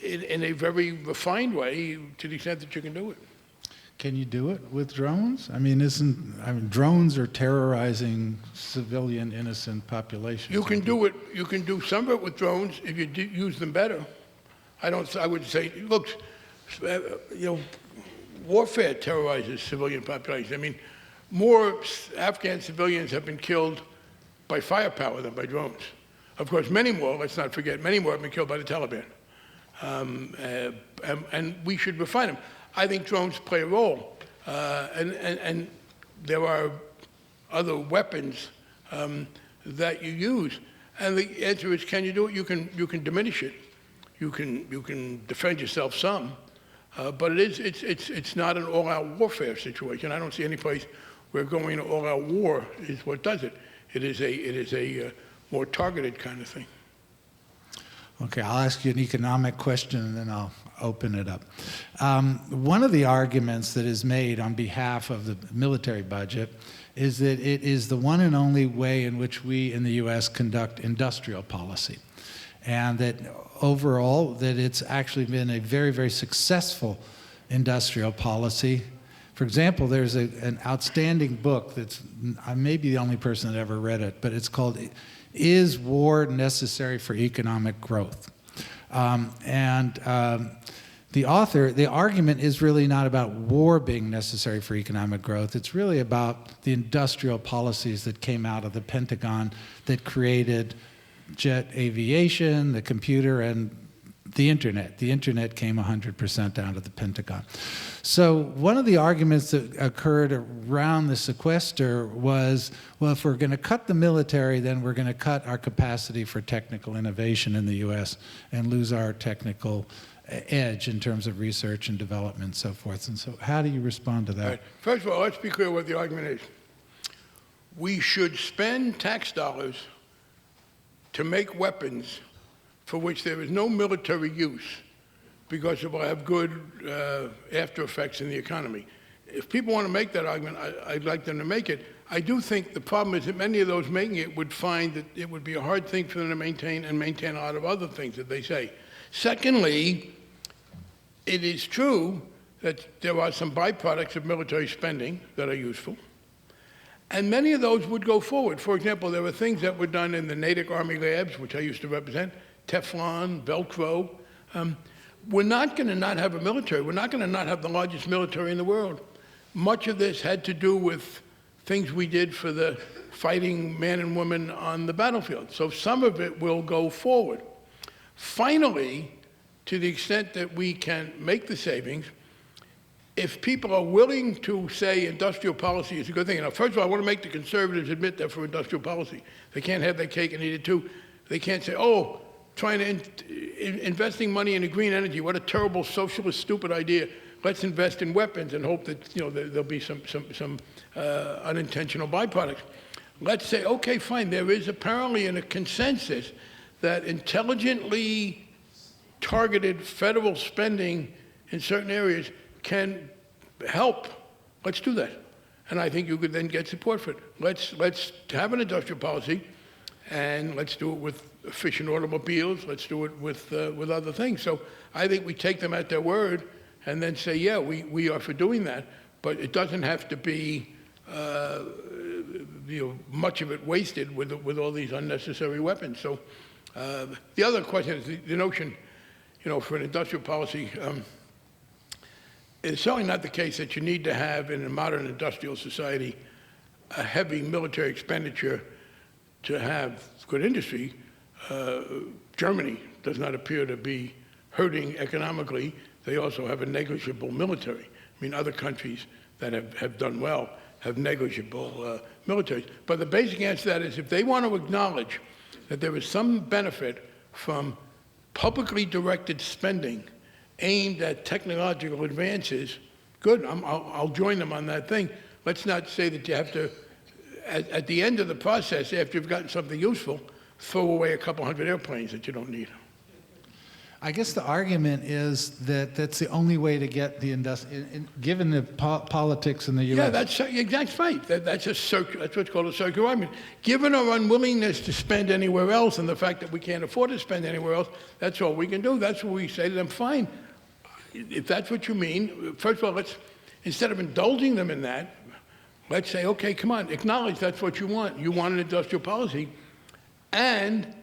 in a very refined way to the extent that you can do it. Can you do it with drones? I mean, drones are terrorizing civilian, innocent populations. You can do it. You can do some of it with drones if you use them better. I would say, look, warfare terrorizes civilian populations. I mean, more Afghan civilians have been killed by firepower than by drones. Of course, many more, let's not forget, many more have been killed by the Taliban. And we should refine them. I think drones play a role. And there are other weapons that you use. And the answer is, can you do it? You can diminish it. You can defend yourself some. But it's not an all-out warfare situation. I don't see any place where going to all-out war is what does it. It is a more targeted kind of thing. Okay, I'll ask you an economic question and then I'll open it up. One of the arguments that is made on behalf of the military budget is that it is the one and only way in which we in the U.S. conduct industrial policy. And that overall, that it's actually been a very, very successful industrial policy. For example, there's an outstanding book that's, I may be the only person that ever read it, but it's called Is War Necessary for Economic Growth? The author, the argument is really not about war being necessary for economic growth. It's really about the industrial policies that came out of the Pentagon that created jet aviation, the computer, and the internet. The internet came 100% out of the Pentagon. So one of the arguments that occurred around the sequester was, well, if we're going to cut the military, then we're going to cut our capacity for technical innovation in the U.S. and lose our technical edge in terms of research and development and so forth. And so how do you respond to that? Right. First of all, let's be clear what the argument is. We should spend tax dollars to make weapons for which there is no military use because it will have good after effects in the economy. If people want to make that argument, I'd like them to make it. I do think the problem is that many of those making it would find that it would be a hard thing for them to maintain and maintain a lot of other things that they say. Secondly, it is true that there are some byproducts of military spending that are useful. And many of those would go forward. For example, there were things that were done in the Natick Army labs, which I used to represent, Teflon, Velcro. We're not going to not have a military. We're not going to not have the largest military in the world. Much of this had to do with things we did for the fighting men and women on the battlefield. So some of it will go forward. Finally, to the extent that we can make the savings, if people are willing to say industrial policy is a good thing. Now, first of all, I want to make the conservatives admit that for industrial policy. They can't have their cake and eat it too. They can't say, oh, trying to investing money in green energy, what a terrible socialist, stupid idea. Let's invest in weapons and hope that there'll be some unintentional byproducts. Let's say, okay, fine. There is apparently a consensus that intelligently targeted federal spending in certain areas can help. Let's do that. And I think you could then get support for it. Let's have an industrial policy, and let's do it with efficient automobiles. Let's do it with other things. So I think we take them at their word and then say, yeah, we are for doing that. But it doesn't have to be much of it wasted with all these unnecessary weapons. So the other question is the notion, for an industrial policy. It's certainly not the case that you need to have in a modern industrial society a heavy military expenditure to have good industry. Germany does not appear to be hurting economically. They also have a negligible military. I mean, other countries that have done well have negligible militaries. But the basic answer to that is if they want to acknowledge that there is some benefit from publicly directed spending aimed at technological advances, good, I'll join them on that thing. Let's not say that you have to, at the end of the process, after you've gotten something useful, throw away a couple hundred airplanes that you don't need. I guess the argument is that that's the only way to get the given the politics in the U.S. Yeah, that's right. That's what's called a circular argument. Given our unwillingness to spend anywhere else and the fact that we can't afford to spend anywhere else, that's all we can do. That's what we say to them, fine. If that's what you mean, first of all, instead of indulging them in that, let's say, okay, come on, acknowledge that's what you want. You want an industrial policy. And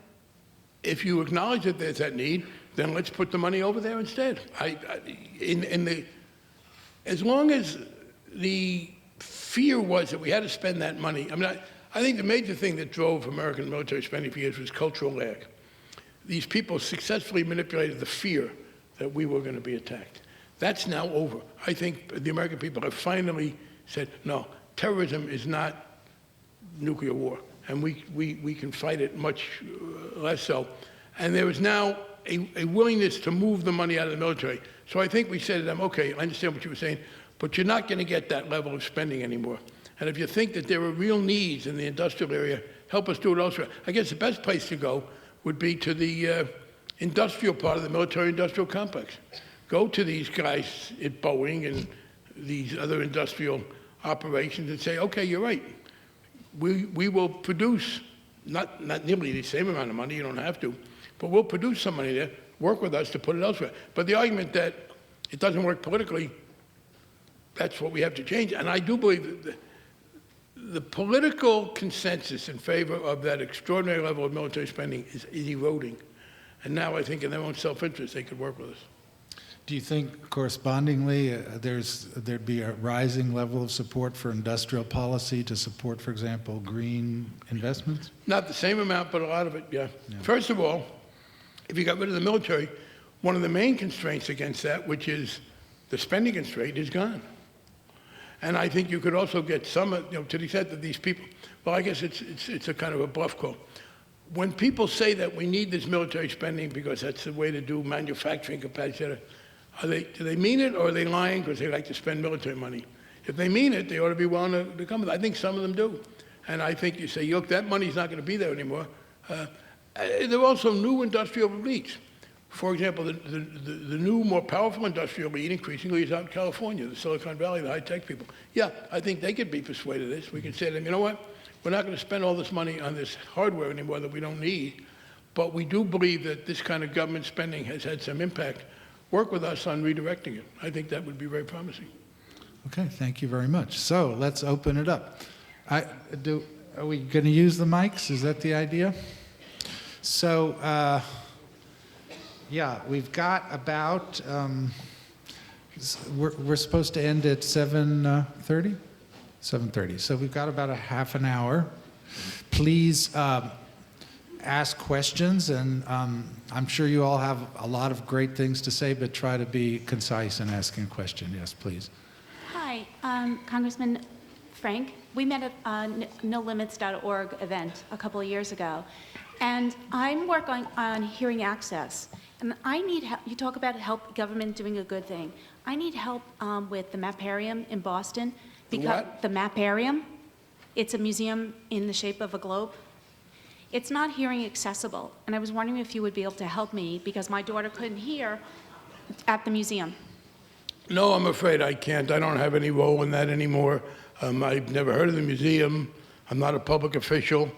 if you acknowledge that there's that need, then let's put the money over there instead. As long as the fear was that we had to spend that money, I think the major thing that drove American military spending for years was cultural lag. These people successfully manipulated the fear that we were going to be attacked. That's now over. I think the American people have finally said, no, terrorism is not nuclear war, and we can fight it much less so. And there is now a willingness to move the money out of the military. So I think we said to them, okay, I understand what you were saying, but you're not going to get that level of spending anymore. And if you think that there are real needs in the industrial area, help us do it elsewhere. I guess the best place to go would be to the industrial part of the military-industrial complex. Go to these guys at Boeing and these other industrial operations and say, okay, you're right. We will produce, not nearly the same amount of money, you don't have to, but we'll produce some money there, work with us to put it elsewhere. But the argument that it doesn't work politically, that's what we have to change. And I do believe that the political consensus in favor of that extraordinary level of military spending is eroding. And now I think in their own self-interest, they could work with us. Do you think correspondingly there'd be a rising level of support for industrial policy to support, for example, green investments? Not the same amount, but a lot of it, yeah. First of all, if you got rid of the military, one of the main constraints against that, which is the spending constraint, is gone. And I think you could also get some, to the extent that these people, well, I guess it's a kind of a bluff call. When people say that we need this military spending because that's the way to do manufacturing capacity, do they mean it, or are they lying because they like to spend military money? If they mean it, they ought to be willing to come with it. I think some of them do. And I think you say, look, that money's not going to be there anymore. There are also new industrial elites. For example, the new, more powerful industrial elite increasingly is out in California, the Silicon Valley, the high-tech people. Yeah, I think they could be persuaded of this. We can say to them, you know what? We're not going to spend all this money on this hardware anymore that we don't need, but we do believe that this kind of government spending has had some impact. Work with us on redirecting it. I think that would be very promising. Okay, thank you very much. So let's open it up. Are we going to use the mics? Is that the idea? So, yeah, we've got about, we're supposed to end at 7:30? 7:30. So we've got about a half an hour. Please ask questions, and I'm sure you all have a lot of great things to say, but try to be concise in asking a question. Yes, please. Hi, Congressman Frank. We met at a nolimits.org event a couple of years ago, and I'm working on hearing access. And I need help. You talk about help government doing a good thing. I need help with the Maparium in Boston. The Maparium, it's a museum in the shape of a globe. It's not hearing accessible, and I was wondering if you would be able to help me because my daughter couldn't hear at the museum. No, I'm afraid I can't. I don't have any role in that anymore. I've never heard of the museum. I'm not a public official,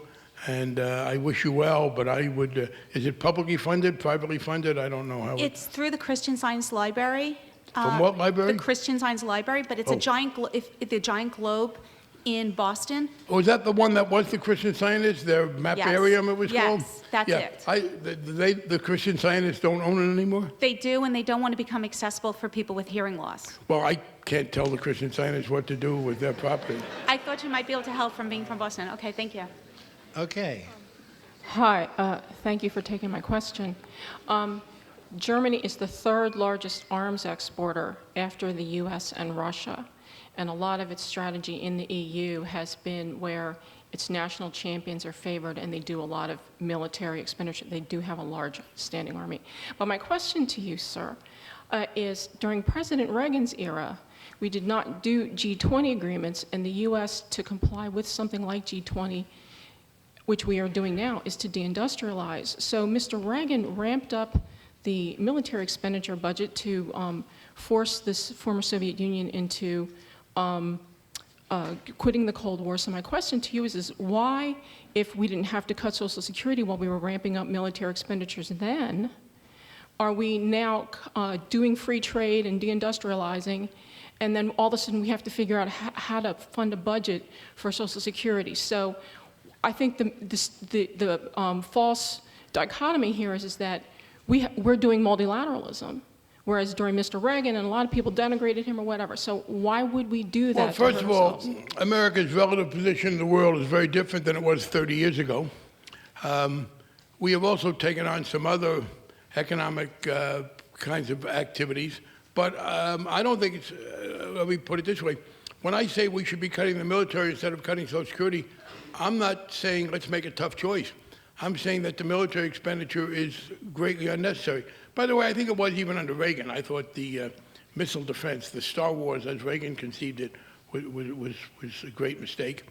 and I wish you well, but I would, is it publicly funded, privately funded? I don't know how it's through the Christian Science Library. From what library? The Christian Science Library, but it's a giant, the giant globe in Boston. Oh, is that the one that was the Christian Scientists? Their Maparium, it was called? Yes, that's it. The Christian Scientists don't own it anymore? They do, and they don't want to become accessible for people with hearing loss. Well, I can't tell the Christian Scientists what to do with their property. I thought you might be able to help from being from Boston. Okay, thank you. Okay. Hi, thank you for taking my question. Germany is the third largest arms exporter after the US and Russia. And a lot of its strategy in the EU has been where its national champions are favored and they do a lot of military expenditure. They do have a large standing army. But my question to you, sir, is during President Reagan's era, we did not do G20 agreements, and the US, to comply with something like G20, which we are doing now, is to deindustrialize. So Mr. Reagan ramped up the military expenditure budget to force this former Soviet Union into quitting the Cold War. So my question to you is why, if we didn't have to cut Social Security while we were ramping up military expenditures then, are we now doing free trade and deindustrializing, and then all of a sudden we have to figure out how to fund a budget for Social Security? So I think the false dichotomy here is that we're doing multilateralism, whereas during Mr. Reagan, and a lot of people denigrated him or whatever. So why would we do that? Well, first to of all, ourselves? America's relative position in the world is very different than it was 30 years ago. We have also taken on some other economic kinds of activities, but I don't think it's, let me put it this way. When I say we should be cutting the military instead of cutting Social Security, I'm not saying let's make a tough choice. I'm saying that the military expenditure is greatly unnecessary. By the way, I think it was even under Reagan. I thought the missile defense, the Star Wars, as Reagan conceived it, was a great mistake.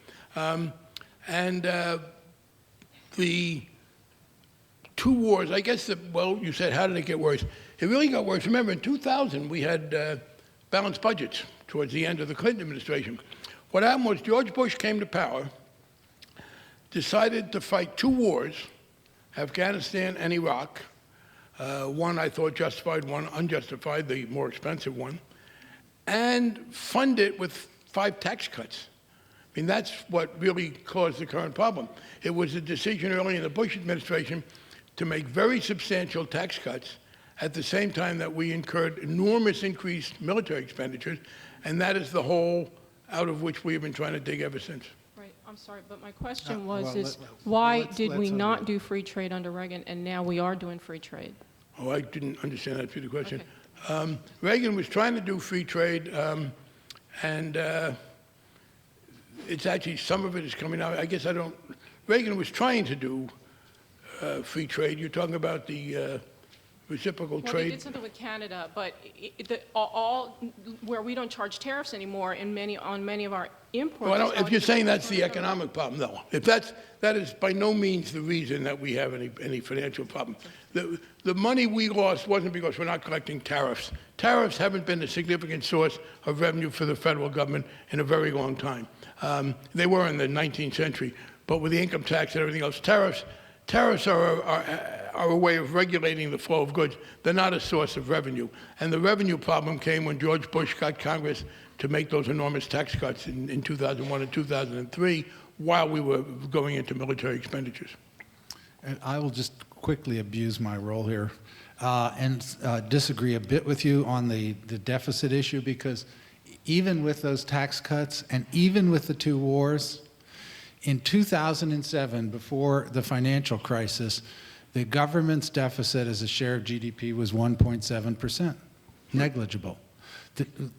The two wars, I guess, well, you said, how did it get worse? It really got worse. Remember, in 2000, we had balanced budgets towards the end of the Clinton administration. What happened was George Bush came to power, decided to fight two wars, Afghanistan and Iraq. One I thought justified, one unjustified, the more expensive one, and fund it with 5 tax cuts. I mean, that's what really caused the current problem. It was a decision early in the Bush administration to make very substantial tax cuts at the same time that we incurred enormous increased military expenditures, and that is the hole out of which we have been trying to dig ever since. Right, I'm sorry, but my question why did we not do free trade under Reagan, and now we are doing free trade? Oh, I didn't understand that the question. Okay. Reagan was trying to do free trade, and it's actually, some of it is coming out. I guess Reagan was trying to do free trade. You're talking about the reciprocal Well, trade. they did something with Canada, but where we don't charge tariffs anymore on many of our imports. Well, if you're saying that's the economic problem, no. If that is by no means the reason that we have any financial problem. The money we lost wasn't because we're not collecting tariffs. Tariffs haven't been a significant source of revenue for the federal government in a very long time. They were in the 19th century, but with the income tax and everything else, tariffs are a way of regulating the flow of goods. They're not a source of revenue. And the revenue problem came when George Bush got Congress to make those enormous tax cuts in 2001 and 2003 while we were going into military expenditures. And I will just quickly abuse my role here and disagree a bit with you on the deficit issue, because even with those tax cuts and even with the two wars, in 2007, before the financial crisis, the government's deficit as a share of GDP was 1.7%, negligible.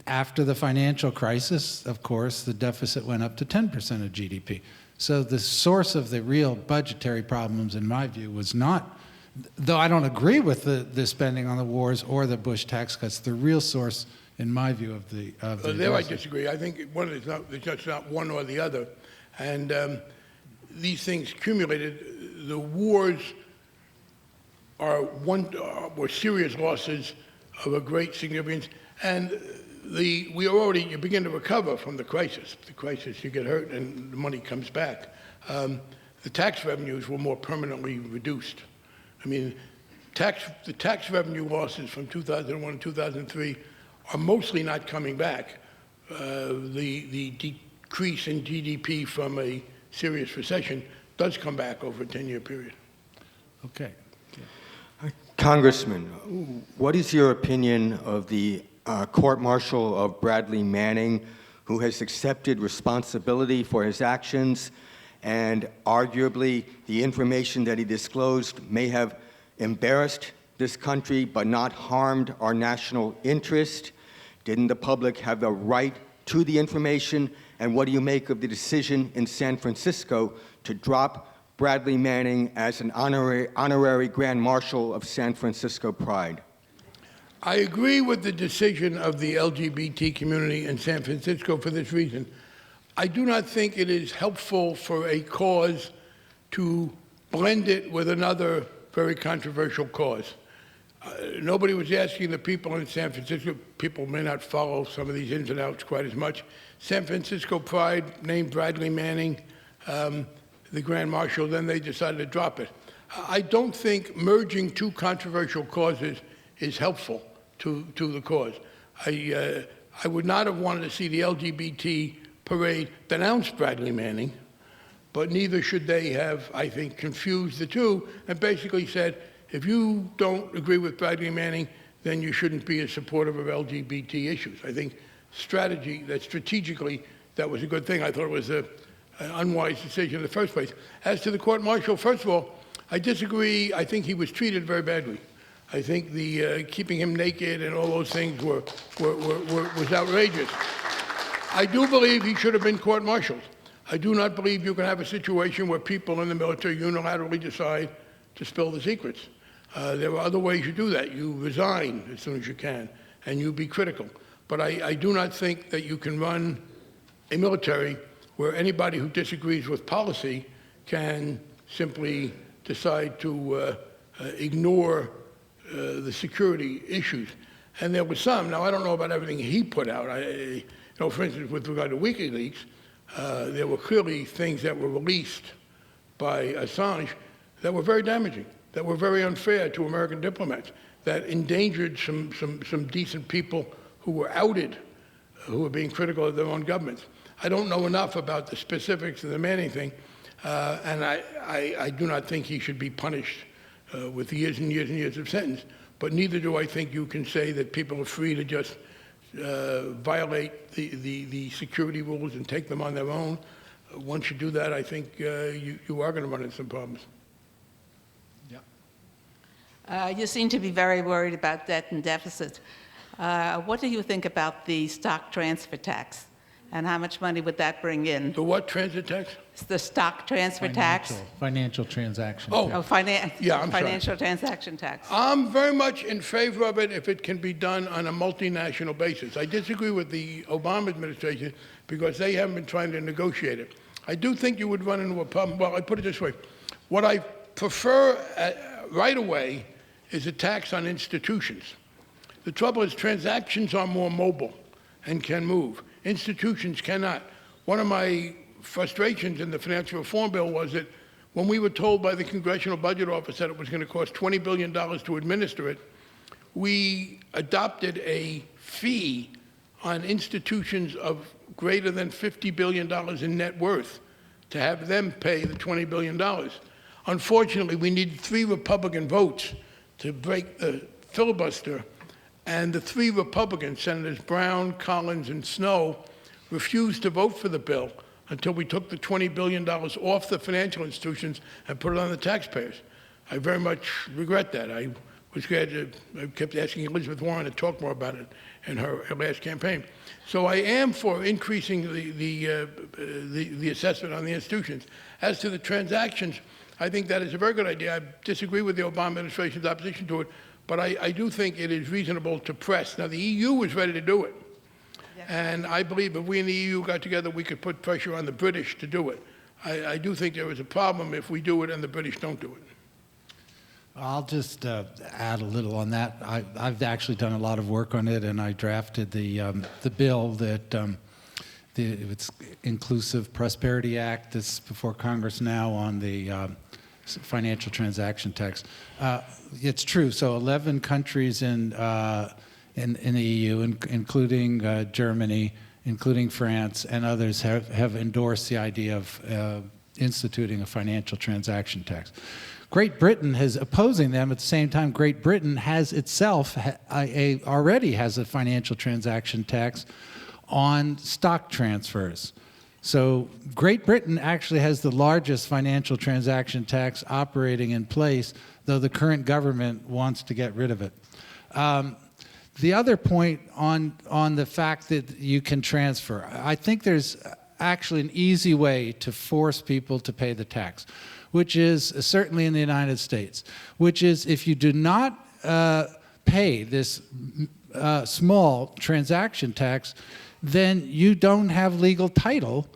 After the financial crisis, of course, the deficit went up to 10% of GDP. So the source of the real budgetary problems, in my view, was not, though I don't agree with the spending on the wars or the Bush tax cuts, the real source, in my view, of the There I disagree. I think it's just not one or the other. And these things accumulated. The wars were serious losses of a great significance. And you begin to recover from the crisis. The crisis, you get hurt and the money comes back. The tax revenues were more permanently reduced. I mean, the tax revenue losses from 2001 and 2003 are mostly not coming back. The decrease in GDP from a serious recession does come back over a 10-year period. Okay. Congressman, what is your opinion of the court-martial of Bradley Manning, who has accepted responsibility for his actions, and arguably the information that he disclosed may have embarrassed this country but not harmed our national interest? Didn't the public have the right to the information? And what do you make of the decision in San Francisco to drop Bradley Manning as an honorary Grand Marshal of San Francisco Pride? I agree with the decision of the LGBT community in San Francisco for this reason. I do not think it is helpful for a cause to blend it with another very controversial cause. Nobody was asking the people in San Francisco. People may not follow some of these ins and outs quite as much. San Francisco Pride named Bradley Manning the Grand Marshal, then they decided to drop it. I don't think merging two controversial causes is helpful to the cause. I would not have wanted to see the LGBT parade denounce Bradley Manning, but neither should they have, I think, confused the two and basically said, if you don't agree with Bradley Manning, then you shouldn't be a supporter of LGBT issues. I think strategically, that was a good thing. I thought it was an unwise decision in the first place. As to the court-martial, first of all, I disagree. I think he was treated very badly. I think the keeping him naked and all those things was outrageous. I do believe he should have been court-martialed. I do not believe you can have a situation where people in the military unilaterally decide to spill the secrets. There are other ways you do that. You resign as soon as you can, and you be critical. But I do not think that you can run a military where anybody who disagrees with policy can simply decide to ignore the security issues. And there was some. Now, I don't know about everything he put out. For instance, with regard to WikiLeaks, there were clearly things that were released by Assange that were very damaging, that were very unfair to American diplomats, that endangered some decent people who were outed, who were being critical of their own governments. I don't know enough about the specifics of the Manning thing, and I do not think he should be punished with years and years and years of sentence, but neither do I think you can say that people are free to just violate the security rules and take them on their own. Once you do that, I think you are going to run into some problems. You seem to be very worried about debt and deficit. What do you think about the stock transfer tax? And how much money would that bring in? The what transit tax? It's the stock transfer tax. Financial transaction. Oh, Oh, yeah, I'm sorry. financial transaction tax. I'm very much in favor of it if it can be done on a multinational basis. I disagree with the Obama administration because they haven't been trying to negotiate it. I do think you would run into a problem. Well, I put it this way. What I prefer right away is a tax on institutions. The trouble is transactions are more mobile and can move. Institutions cannot. One of my frustrations in the financial reform bill was that when we were told by the Congressional Budget Office that it was going to cost $20 billion to administer it, we adopted a fee on institutions of greater than $50 billion in net worth to have them pay the $20 billion. Unfortunately, we needed 3 Republican votes to break the filibuster, and the 3 Republicans, Senators Brown, Collins, and Snow, refused to vote for the bill until we took the $20 billion off the financial institutions and put it on the taxpayers. I very much regret that. I was glad I kept asking Elizabeth Warren to talk more about it in her last campaign. So I am for increasing the assessment on the institutions. As to the transactions, I think that is a very good idea. I disagree with the Obama administration's opposition to it, but I do think it is reasonable to press. Now, the EU is ready to do it. And I believe if we in the EU got together, we could put pressure on the British to do it. I do think there is a problem if we do it and the British don't do it. I'll just add a little on that. I've actually done a lot of work on it, and I drafted the bill that it's Inclusive Prosperity Act that's before Congress now on the financial transaction tax. It's true. So 11 countries in the EU, including Germany, including France, and others have endorsed the idea of instituting a financial transaction tax. Great Britain is opposing them. At the same time, Great Britain has itself already has a financial transaction tax on stock transfers. So Great Britain actually has the largest financial transaction tax operating in place, though the current government wants to get rid of it. The other point on the fact that you can transfer, I think there's actually an easy way to force people to pay the tax, which is certainly in the United States, which is if you do not pay this small transaction tax, then you don't have legal title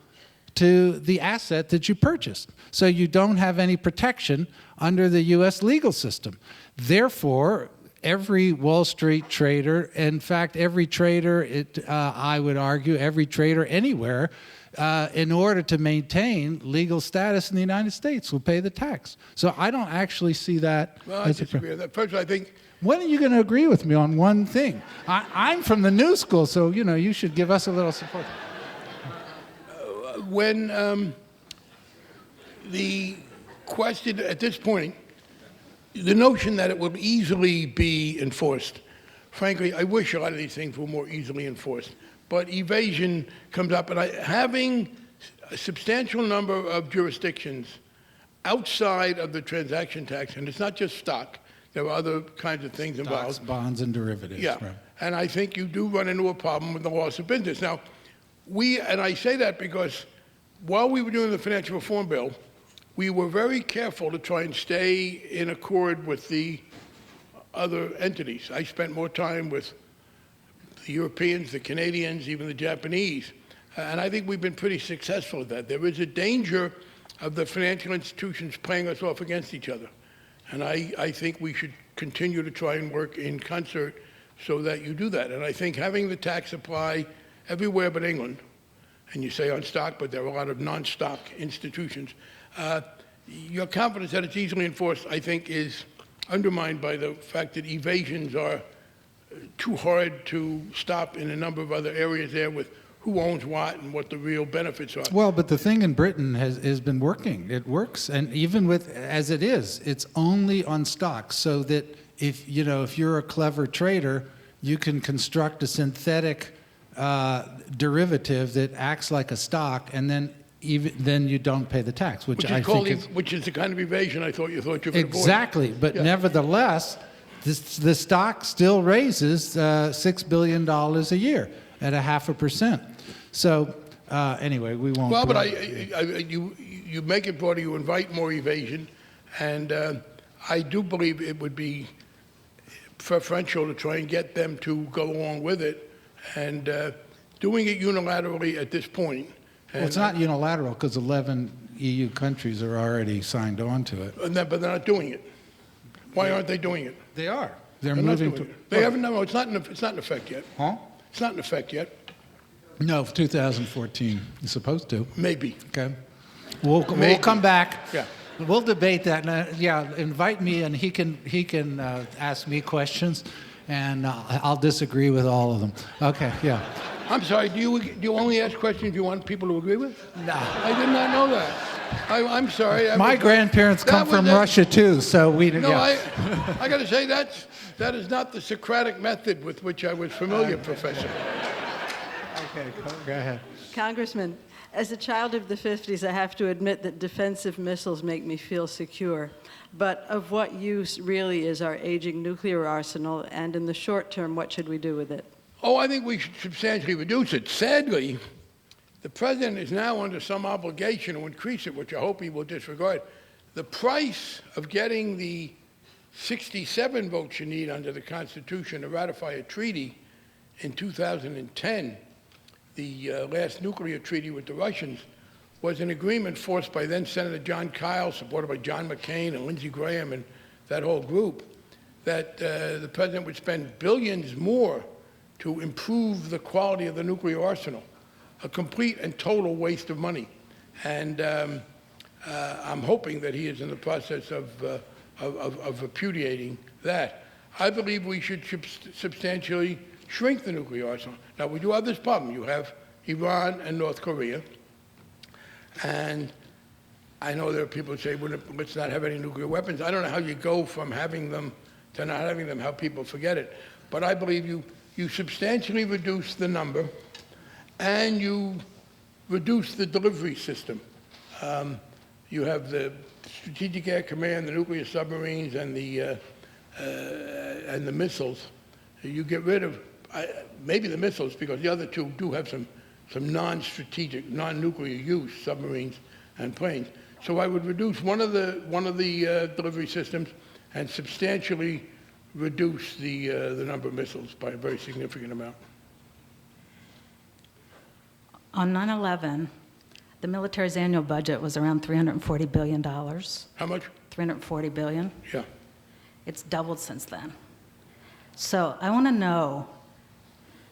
to the asset that you purchased. So you don't have any protection under the U.S. legal system. Therefore, every Wall Street trader, in fact, every trader, I would argue, every trader anywhere, in order to maintain legal status in the United States will pay the tax. So I don't actually see that. Well, I disagree with that. First, I think when are you going to agree with me on one thing? I'm from the new school, so you should give us a little support. When the question at this point, the notion that it will easily be enforced, frankly, I wish a lot of these things were more easily enforced. But evasion comes up, and having a substantial number of jurisdictions outside of the transaction tax, and it's not just stock, there are other kinds of things involved. Stocks, bonds, and derivatives. Yeah, Right. and I think you do run into a problem with the loss of business. Now, and I say that because while we were doing the financial reform bill, we were very careful to try and stay in accord with the other entities. I spent more time with the Europeans, the Canadians, even the Japanese, and I think we've been pretty successful at that. There is a danger of the financial institutions playing us off against each other, and I think we should continue to try and work in concert so that you do that. And I think having the tax apply everywhere but England, and you say on stock, but there are a lot of non-stock institutions, your confidence that it's easily enforced, I think, is undermined by the fact that evasions are too hard to stop in a number of other areas there with who owns what and what the real benefits are. Well, but the thing in Britain has been working. It works, and even with as it is, it's only on stocks. So that if you're a clever trader, you can construct a synthetic derivative that acts like a stock, and then you don't pay the tax, which I think is which is the kind of evasion I thought you could avoid. Exactly, but Yeah. nevertheless, the stock still raises $6 billion a year at 0.5%. So anyway, we won't. Well, but you make it broader, you invite more evasion, and I do believe it would be preferential to try and get them to go along with it, and doing it unilaterally at this point. Well, it's not unilateral because 11 EU countries are already signed on to it. But they're not doing it. Why aren't they doing it? They are. They're They're not moving doing to. it. They haven't. No, it's not in effect yet. Huh? It's not in effect yet. No, 2014. It's supposed to. Maybe. Okay. We'll Maybe. come back. Yeah. We'll debate that. Yeah, invite me, and he can ask me questions, and I'll disagree with all of them. Okay. Yeah. I'm sorry. Do you only ask questions you want people to agree with? No. I did not know that. I'm sorry. My grandparents come from Russia too, so we. No, yeah. I got to say that is not the Socratic method with which I was familiar, Professor. Okay. Go ahead. Congressman, as a child of the 50s, I have to admit that defensive missiles make me feel secure. But of what use really is our aging nuclear arsenal, and in the short term, what should we do with it? Oh, I think we should substantially reduce it. Sadly, the president is now under some obligation to increase it, which I hope he will disregard. The price of getting the 67 votes you need under the Constitution to ratify a treaty in 2010, the last nuclear treaty with the Russians, was an agreement forced by then Senator John Kyle, supported by John McCain and Lindsey Graham and that whole group, that the president would spend billions more to improve the quality of the nuclear arsenal, a complete and total waste of money. And I'm hoping that he is in the process of repudiating that. I believe we should substantially shrink the nuclear arsenal. Now, we do have this problem. You have Iran and North Korea. And I know there are people who say, well, let's not have any nuclear weapons. I don't know how you go from having them to not having them, how people forget it. But I believe you substantially reduce the number, and you reduce the delivery system. You have the Strategic Air Command, the nuclear submarines, and the missiles. You get rid of maybe the missiles, because the other two do have some non-strategic, non-nuclear use, submarines and planes. So I would reduce one of the delivery systems and substantially reduce the number of missiles by a very significant amount. On 9/11, the military's annual budget was around $340 billion. How much? $340 billion. Yeah. It's doubled since then. So I want to know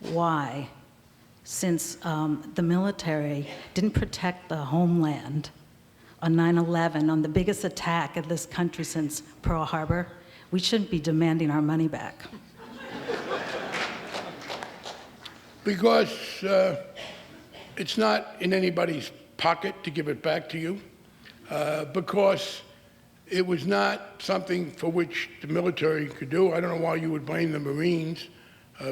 why, since the military didn't protect the homeland on 9/11, on the biggest attack of this country since Pearl Harbor, we shouldn't be demanding our money back. Because it's not in anybody's pocket to give it back to you. Because It was not something for which the military could do. I don't know why you would blame the Marines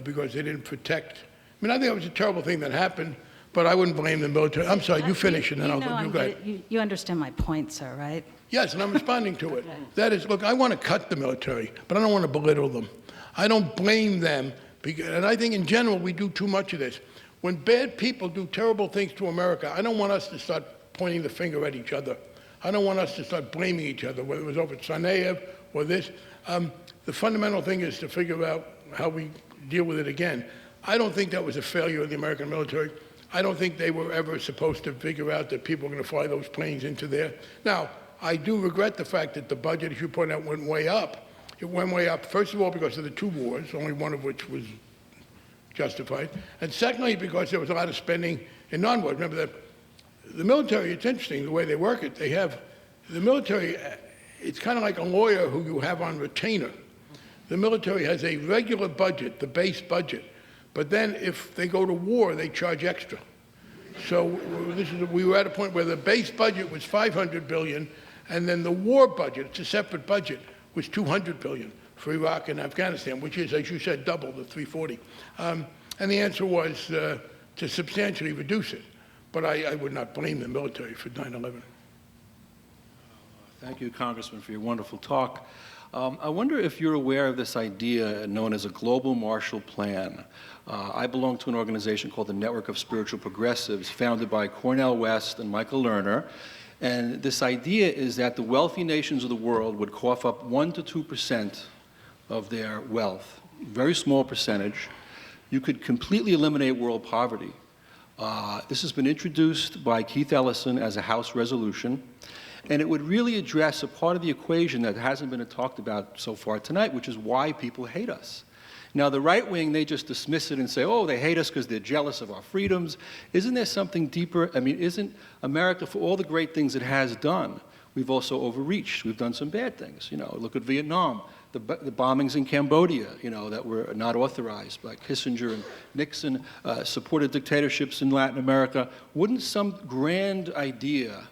because they didn't protect. I mean, I think it was a terrible thing that happened, but I wouldn't blame the military. I'm sorry, you finish and then I'll go. You go ahead. You understand my point, sir, right? Yes, and I'm responding to it. That is, look, I want to cut the military, but I don't want to belittle them. I don't blame them, and I think in general we do too much of this. When bad people do terrible things to America, I don't want us to start pointing the finger at each other. I don't want us to start blaming each other, whether it was over Tsarnaev or this. The fundamental thing is to figure out how we deal with it again. I don't think that was a failure of the American military. I don't think they were ever supposed to figure out that people were going to fly those planes into there. Now, I do regret the fact that the budget, as you pointed out, went way up. It went way up, first of all, because of the two wars, only one of which was justified. And secondly, because there was a lot of spending in non-wars. Remember that the military, it's interesting the way they work it. They have, the military, it's kind of like a lawyer who you have on retainer. The military has a regular budget, the base budget. But then if they go to war, they charge extra. So we were at a point where the base budget was $500 billion, and then the war budget, it's a separate budget, was $200 billion for Iraq and Afghanistan, which is, as you said, double the 340. And the answer was to substantially reduce it. But I would not blame the military for 9/11. Thank you, Congressman, for your wonderful talk. I wonder if you're aware of this idea known as a global Marshall Plan. I belong to an organization called the Network of Spiritual Progressives, founded by Cornel West and Michael Lerner. And this idea is that the wealthy nations of the world would cough up 1 to 2% of their wealth, very small percentage. You could completely eliminate world poverty. This has been introduced by Keith Ellison as a House resolution, and it would really address a part of the equation that hasn't been talked about so far tonight, which is why people hate us. Now, the right wing, they just dismiss it and say, oh, they hate us because they're jealous of our freedoms. Isn't there something deeper? I mean, isn't America, for all the great things it has done, we've also overreached. We've done some bad things. You know, look at Vietnam, the bombings in Cambodia, you know, that were not authorized by Kissinger and Nixon, supported dictatorships in Latin America. Wouldn't some grand idea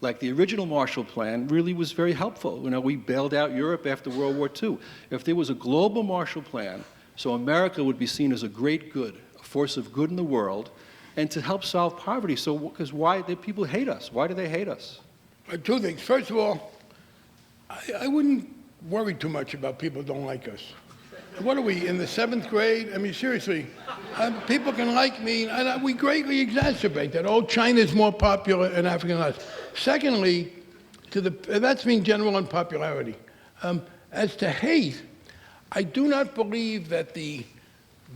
like the original Marshall Plan really was very helpful? You know, we bailed out Europe after World War II. If there was a global Marshall Plan, so America would be seen as a great good, a force of good in the world, and to help solve poverty. So, because why do people hate us? Why do they hate us? Two things. First of all, I wouldn't worry too much about people who don't like us. What are we, in the 7th grade? I mean, seriously, people can like me, and we greatly exacerbate that. Oh, China's more popular in Africa than us. Secondly, that's mean general unpopularity. As to hate, I do not believe that the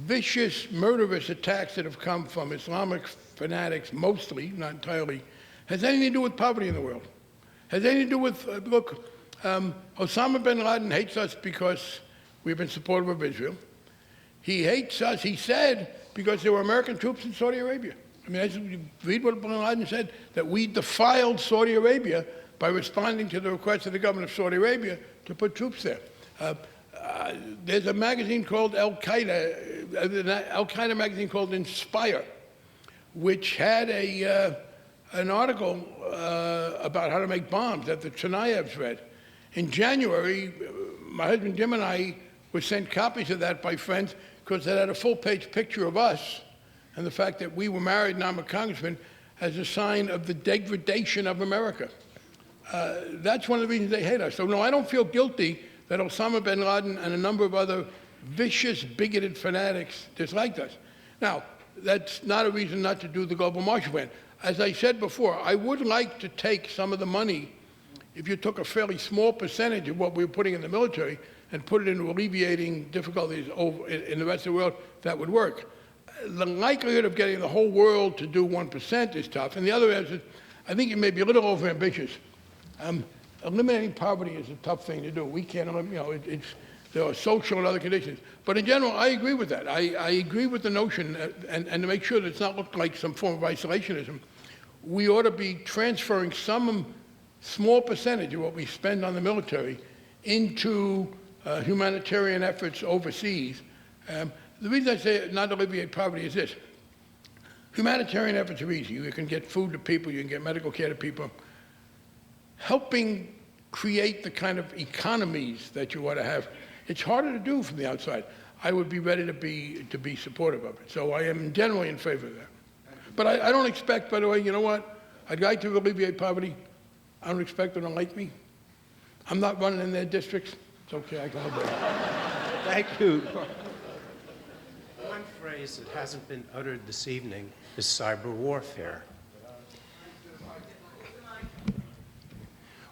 vicious, murderous attacks that have come from Islamic fanatics, mostly, not entirely, has anything to do with poverty in the world. Has anything to do with, look, Osama bin Laden hates us because we've been supportive of Israel. He hates us, he said, because there were American troops in Saudi Arabia. I mean, as you read what bin Laden said, that we defiled Saudi Arabia by responding to the request of the government of Saudi Arabia to put troops there. There's a magazine called Al-Qaeda magazine called Inspire, which had an article about how to make bombs that the Tsarnaevs read. In January, my husband Jim and I were sent copies of that by friends because it had a full-page picture of us and the fact that we were married and I'm a congressman as a sign of the degradation of America. That's one of the reasons they hate us. So no, I don't feel guilty that Osama bin Laden and a number of other vicious, bigoted fanatics disliked us. Now, that's not a reason not to do the Global Marshall Plan. As I said before, I would like to take some of the money, if you took a fairly small percentage of what we were putting in the military and put it into alleviating difficulties in the rest of the world, that would work. The likelihood of getting the whole world to do 1% is tough. And the other is, I think you may be a little overambitious. Eliminating poverty is a tough thing to do. We can't, you know, there are social and other conditions. But in general, I agree with that. I agree with the notion, and to make sure that it's not looked like some form of isolationism, we ought to be transferring some small percentage of what we spend on the military into humanitarian efforts overseas. The reason I say not alleviate poverty is this. Humanitarian efforts are easy. You can get food to people, you can get medical care to people. Helping create the kind of economies that you ought to have. It's harder to do from the outside. I would be ready to be supportive of it. So I am generally in favor of that. But I don't expect, by the way, you know what? I'd like to alleviate poverty. I don't expect them to like me. I'm not running in their districts. It's okay, I can live there. Thank you. One phrase that hasn't been uttered this evening is cyber warfare.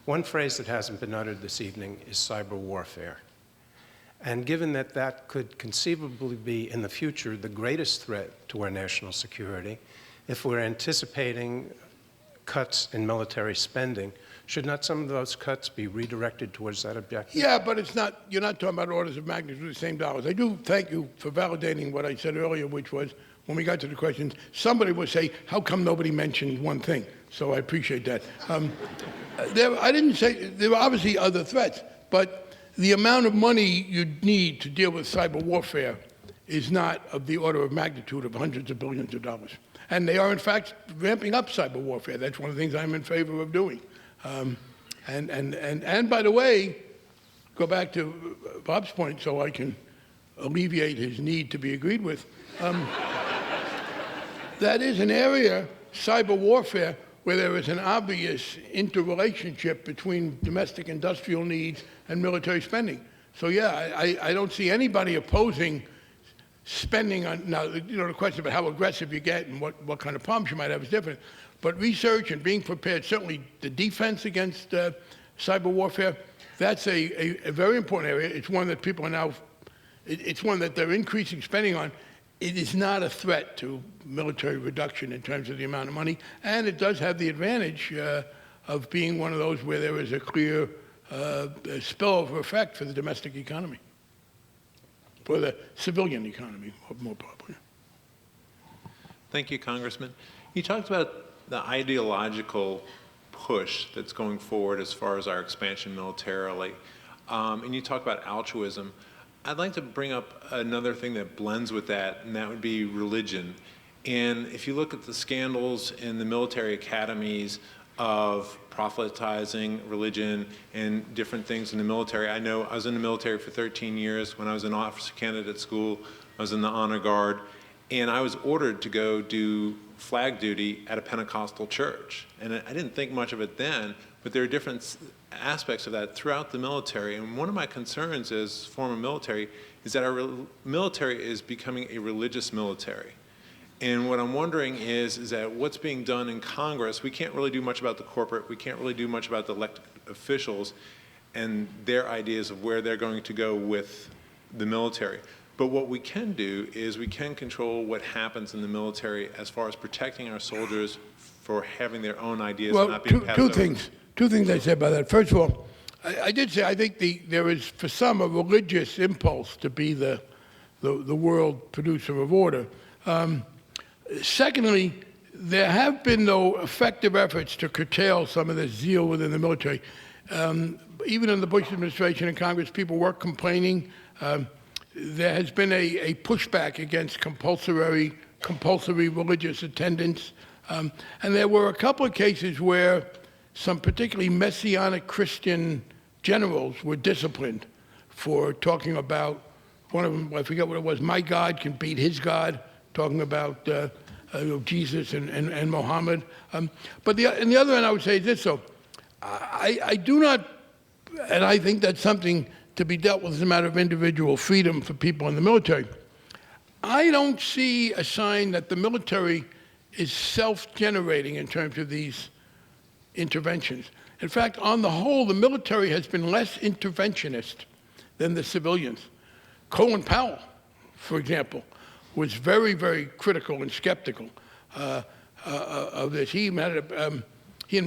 One phrase that hasn't been uttered this evening is cyber warfare. And given that that could conceivably be in the future the greatest threat to our national security, if we're anticipating cuts in military spending, should not some of those cuts be redirected towards that objective? Yeah, but it's not, you're not talking about orders of magnitude, the same dollars. I do thank you for validating what I said earlier, which was, when we got to the questions, somebody would say, how come nobody mentioned one thing? So I appreciate that. I didn't say, there were obviously other threats, but the amount of money you'd need to deal with cyber warfare is not of the order of magnitude of hundreds of billions of dollars. And they are, in fact, ramping up cyber warfare. That's one of the things I'm in favor of doing. And by the way, go back to Bob's point so I can alleviate his need to be agreed with. That is an area, cyber warfare, where there is an obvious interrelationship between domestic industrial needs and military spending. So yeah, I don't see anybody opposing spending on, now, you know, the question about how aggressive you get and what kind of problems you might have is different. But research and being prepared, certainly the defense against cyber warfare, that's a very important area. It's one that people are now, it's one that they're increasing spending on. It is not a threat to military reduction in terms of the amount of money, and it does have the advantage of being one of those where there is a clear spillover effect for the domestic economy, for the civilian economy, more properly. Thank you, Congressman. You talked about the ideological push that's going forward as far as our expansion militarily, and you talk about altruism. I'd like to bring up another thing that blends with that, and that would be religion. And if you look at the scandals in the military academies of proselytizing religion and different things in the military, I know I was in the military for 13 years. When I was an officer candidate at school, I was in the honor guard, and I was ordered to go do flag duty at a Pentecostal church. And I didn't think much of it then, but there are different aspects of that throughout the military. And one of my concerns as former military is that our military is becoming a religious military. And what I'm wondering is that what's being done in Congress, we can't really do much about the corporate, we can't really do much about the elected officials and their ideas of where they're going to go with the military. But what we can do is we can control what happens in the military as far as protecting our soldiers for having their own ideas and not being passed over. Two things I said about that. First of all, I did say I think there is, for some, a religious impulse to be the world producer of order. Secondly, there have been no effective efforts to curtail some of this zeal within the military. Even in the Bush administration and Congress, people were complaining. There has been a pushback against compulsory religious attendance. And there were a couple of cases where some particularly messianic Christian generals were disciplined for talking about, one of them, I forget what it was, my God can beat his God, talking about Jesus and Muhammad. But on the other hand, I would say this, so I do not, and I think that's something to be dealt with as a matter of individual freedom for people in the military. I don't see a sign that the military is self-generating in terms of these interventions. In fact, on the whole, the military has been less interventionist than the civilians. Colin Powell, for example, was very, very critical and skeptical of this. He and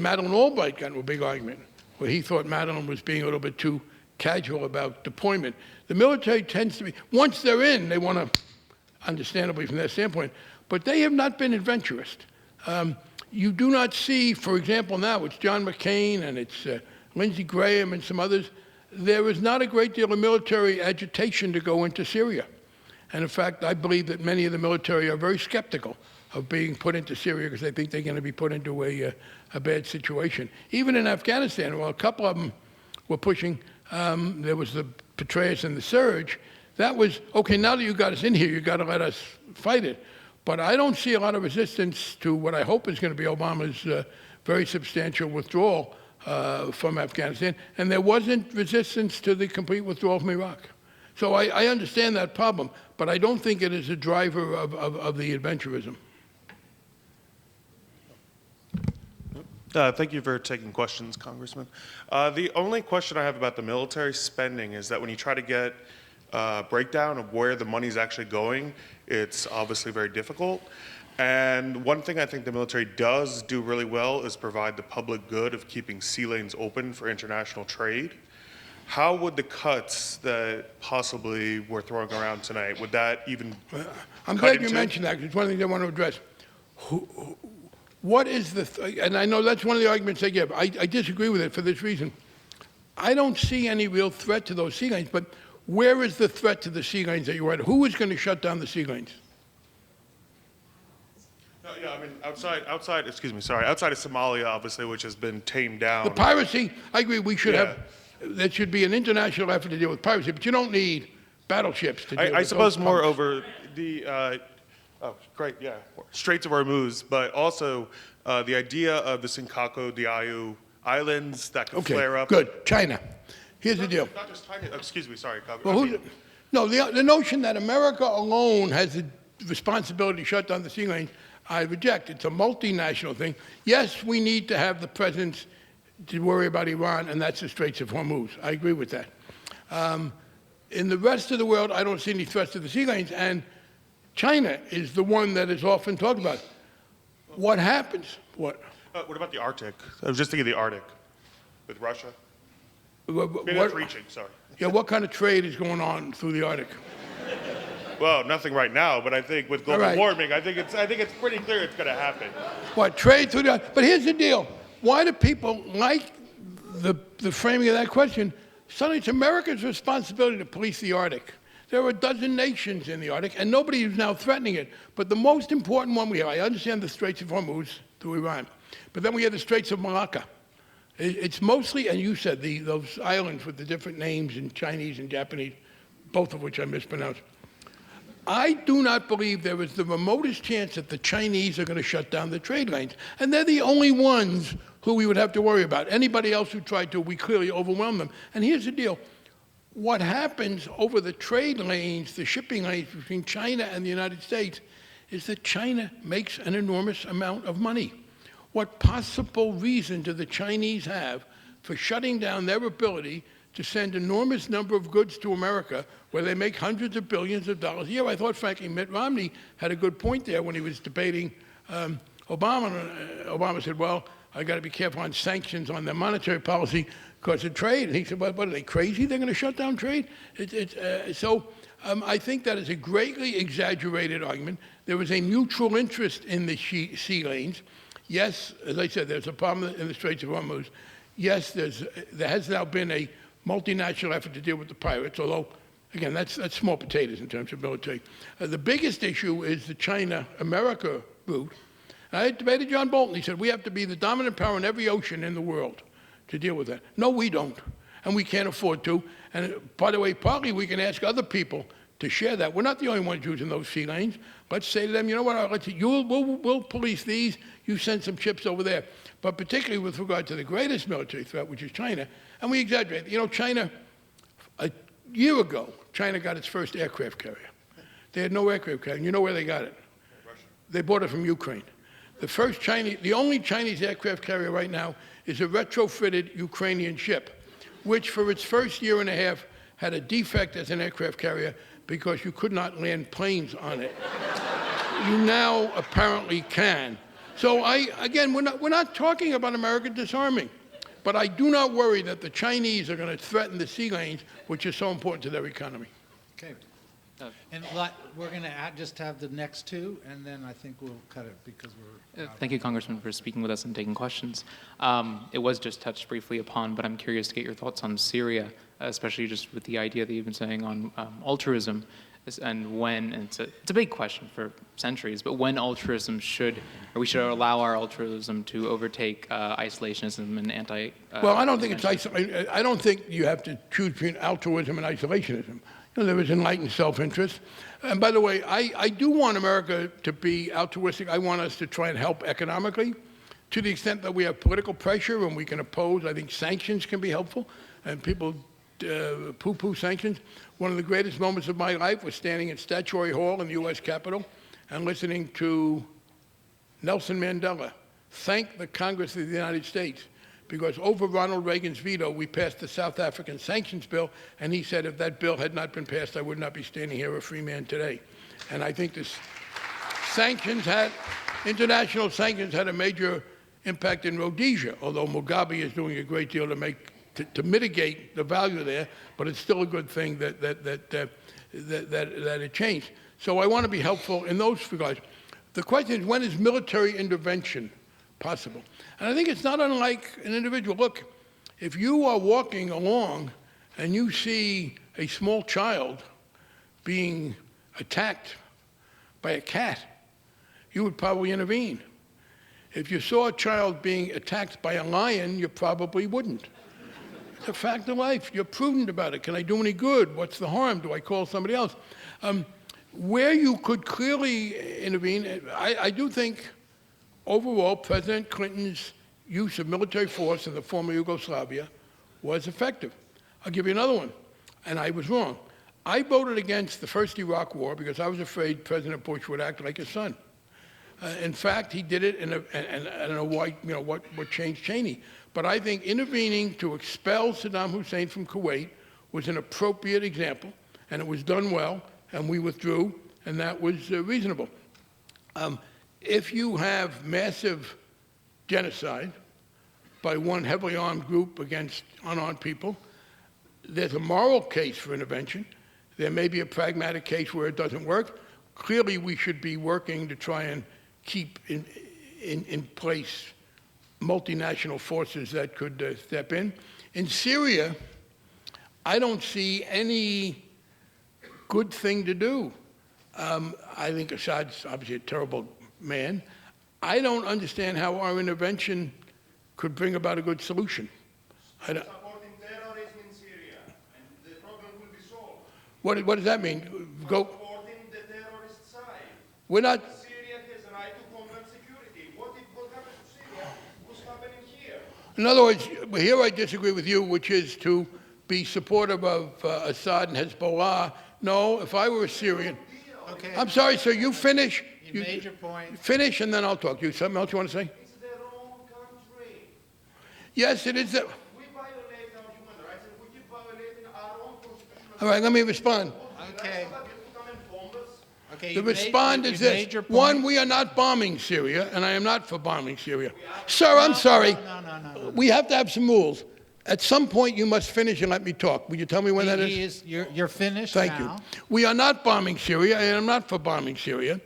Madeleine Albright got into a big argument where he thought Madeleine was being a little bit too casual about deployment. The military tends to be, once they're in, they want to, understandably from their standpoint, but they have not been adventurist. You do not see, for example, now it's John McCain and it's Lindsey Graham and some others, there is not a great deal of military agitation to go into Syria. And in fact, I believe that many of the military are very skeptical of being put into Syria because they think they're going to be put into a bad situation. Even in Afghanistan, well, a couple of them were pushing. There was the Petraeus and the Surge. That was, okay, now that you got us in here, you got to let us fight it. But I don't see a lot of resistance to what I hope is going to be Obama's very substantial withdrawal from Afghanistan. And there wasn't resistance to the complete withdrawal from Iraq. So I understand that problem, but I don't think it is a driver of the adventurism. Thank you for taking questions, Congressman. The only question I have about the military spending is that when you try to get a breakdown of where the money's actually going, it's obviously very difficult. And one thing I think the military does do really well is provide the public good of keeping sea lanes open for international trade. How would the cuts that possibly we're throwing around tonight, would that even I'm glad you mentioned that, because it's one of the things I want to address. What is the, and I know that's one of the arguments they give. I disagree with it for this reason. I don't see any real threat to those sea lanes, but where is the threat to the sea lanes that you're at? Who is going to shut down the sea lanes? Yeah, I mean, outside of Somalia, obviously, which has been tamed down. The piracy, I agree, we should have, there should be an international effort to deal with piracy, but you don't need battleships to deal with I suppose those more pumps. over the, Straits of Hormuz, but also the idea of the Senkaku Diaoyu Islands that could flare up. Good. China. Here's the deal. Not just China, excuse me, sorry. Well, the notion that America alone has the responsibility to shut down the sea lanes, I reject. It's a multinational thing. Yes, we need to have the presence to worry about Iran, and that's the Straits of Hormuz. I agree with that. In the rest of the world, I don't see any threats to the sea lanes, and China is the one that is often talked about. What happens? What? What about the Arctic? I was just thinking of the Arctic with Russia. Maybe that's reaching, sorry. Yeah, what kind of trade is going on through the Arctic? Well, nothing right now, but I think with global warming, I think it's pretty clear it's going to happen. What, trade through the Arctic? But here's the deal. Why do people like the framing of that question? Suddenly it's America's responsibility to police the Arctic. There are a dozen nations in the Arctic, and nobody is now threatening it. But the most important one we have, I understand the Straits of Hormuz through Iran, but then we have the Straits of Malacca. It's mostly, and you said, those islands with the different names in Chinese and Japanese, both of which I mispronounced. I do not believe there is the remotest chance that the Chinese are going to shut down the trade lanes. And they're the only ones who we would have to worry about. Anybody else who tried to, we clearly overwhelm them. And here's the deal. What happens over the trade lanes, the shipping lanes between China and the United States, is that China makes an enormous amount of money. What possible reason do the Chinese have for shutting down their ability to send enormous number of goods to America where they make hundreds of billions of dollars a year? I thought, frankly, Mitt Romney had a good point there when he was debating Obama. Obama said, well, I got to be careful on sanctions on their monetary policy because of trade. And he said, well, what, are they crazy? They're going to shut down trade? I think that is a greatly exaggerated argument. There is a mutual interest in the sea lanes. Yes, as I said, there's a problem in the Straits of Hormuz. Yes, there has now been a multinational effort to deal with the pirates, although, again, that's small potatoes in terms of military. The biggest issue is the China-America route. I debated John Bolton. He said, we have to be the dominant power in every ocean in the world to deal with that. No, we don't, and we can't afford to. And by the way, partly we can ask other people to share that. We're not the only ones using those sea lanes. Let's say to them, you know what, we'll police these, you send some ships over there. But particularly with regard to the greatest military threat, which is China, and we exaggerate. You know, China, a year ago, China got its first aircraft carrier. They had no aircraft carrier. You know where they got it? Russia. They bought it from Ukraine. The only Chinese aircraft carrier right now is a retrofitted Ukrainian ship, which for its first year and a half had a defect as an aircraft carrier because you could not land planes on it. You now apparently can. So again, we're not talking about America disarming, but I do not worry that the Chinese are going to threaten the sea lanes, which is so important to their economy. Okay. And we're going to just have the next two, and then I think we'll cut it because we're... Thank you, Congressman, for speaking with us and taking questions. It was just touched briefly upon, but I'm curious to get your thoughts on Syria, especially just with the idea that you've been saying on altruism. and when, and it's a big question for centuries, but when altruism should, or we should allow our altruism to overtake isolationism and anti. Well, I don't think I don't think you have to choose between altruism and isolationism. You know, there is enlightened self-interest. And by the way, I do want America to be altruistic. I want us to try and help economically. To the extent that we have political pressure and we can oppose, I think sanctions can be helpful. And people poo-poo sanctions. One of the greatest moments of my life was standing at Statuary Hall in the U.S. Capitol and listening to Nelson Mandela thank the Congress of the United States because over Ronald Reagan's veto, we passed the South African sanctions bill, and he said if that bill had not been passed, I would not be standing here a free man today. And I think this international sanctions had a major impact in Rhodesia, although Mugabe is doing a great deal to mitigate the value there, but it's still a good thing that it changed. So I want to be helpful in those regards. The question is, when is military intervention possible? And I think it's not unlike an individual. Look, if you are walking along and you see a small child being attacked by a cat, you would probably intervene. If you saw a child being attacked by a lion, you probably wouldn't. It's a fact of life. You're prudent about it. Can I do any good? What's the harm? Do I call somebody else? Where you could clearly intervene, I do think overall President Clinton's use of military force in the former Yugoslavia was effective. I'll give you another one, and I was wrong. I voted against the first Iraq War because I was afraid President Bush would act like his son. In fact, he did it, and I don't know why, what changed Cheney. But I think intervening to expel Saddam Hussein from Kuwait was an appropriate example, and it was done well, and we withdrew, and that was reasonable. If you have massive genocide by one heavily armed group against unarmed people, there's a moral case for intervention. There may be a pragmatic case where it doesn't work. Clearly, we should be working to try and keep in place multinational forces that could step in. In Syria, I don't see any good thing to do. I think Assad's obviously a terrible man. I don't understand how our intervention could bring about a good solution. Supporting terrorism in Syria, and the problem will be solved. What does that mean? Supporting the terrorist side. We're not. Syria has a right to homeland security. What happened to Syria? What's happening here? In other words, here I disagree with you, which is to be supportive of Assad and Hezbollah. No, if I were a Syrian. Okay. I'm sorry, sir, you finish. You made your point. Finish, and then I'll talk. You something else you want to say? It's their own country. Yes, it is. We violate our human rights, and we keep violating our own constitutional. All right, let me respond. Okay. Okay. The response is this. One, we are not bombing Syria, and I am not for bombing Syria. Sir, I'm sorry. No. We have to have some rules. At some point, you must finish and let me talk. Will you tell me when that is? You're finished Thank now. you. We are not bombing Syria, and I'm not for bombing Syria.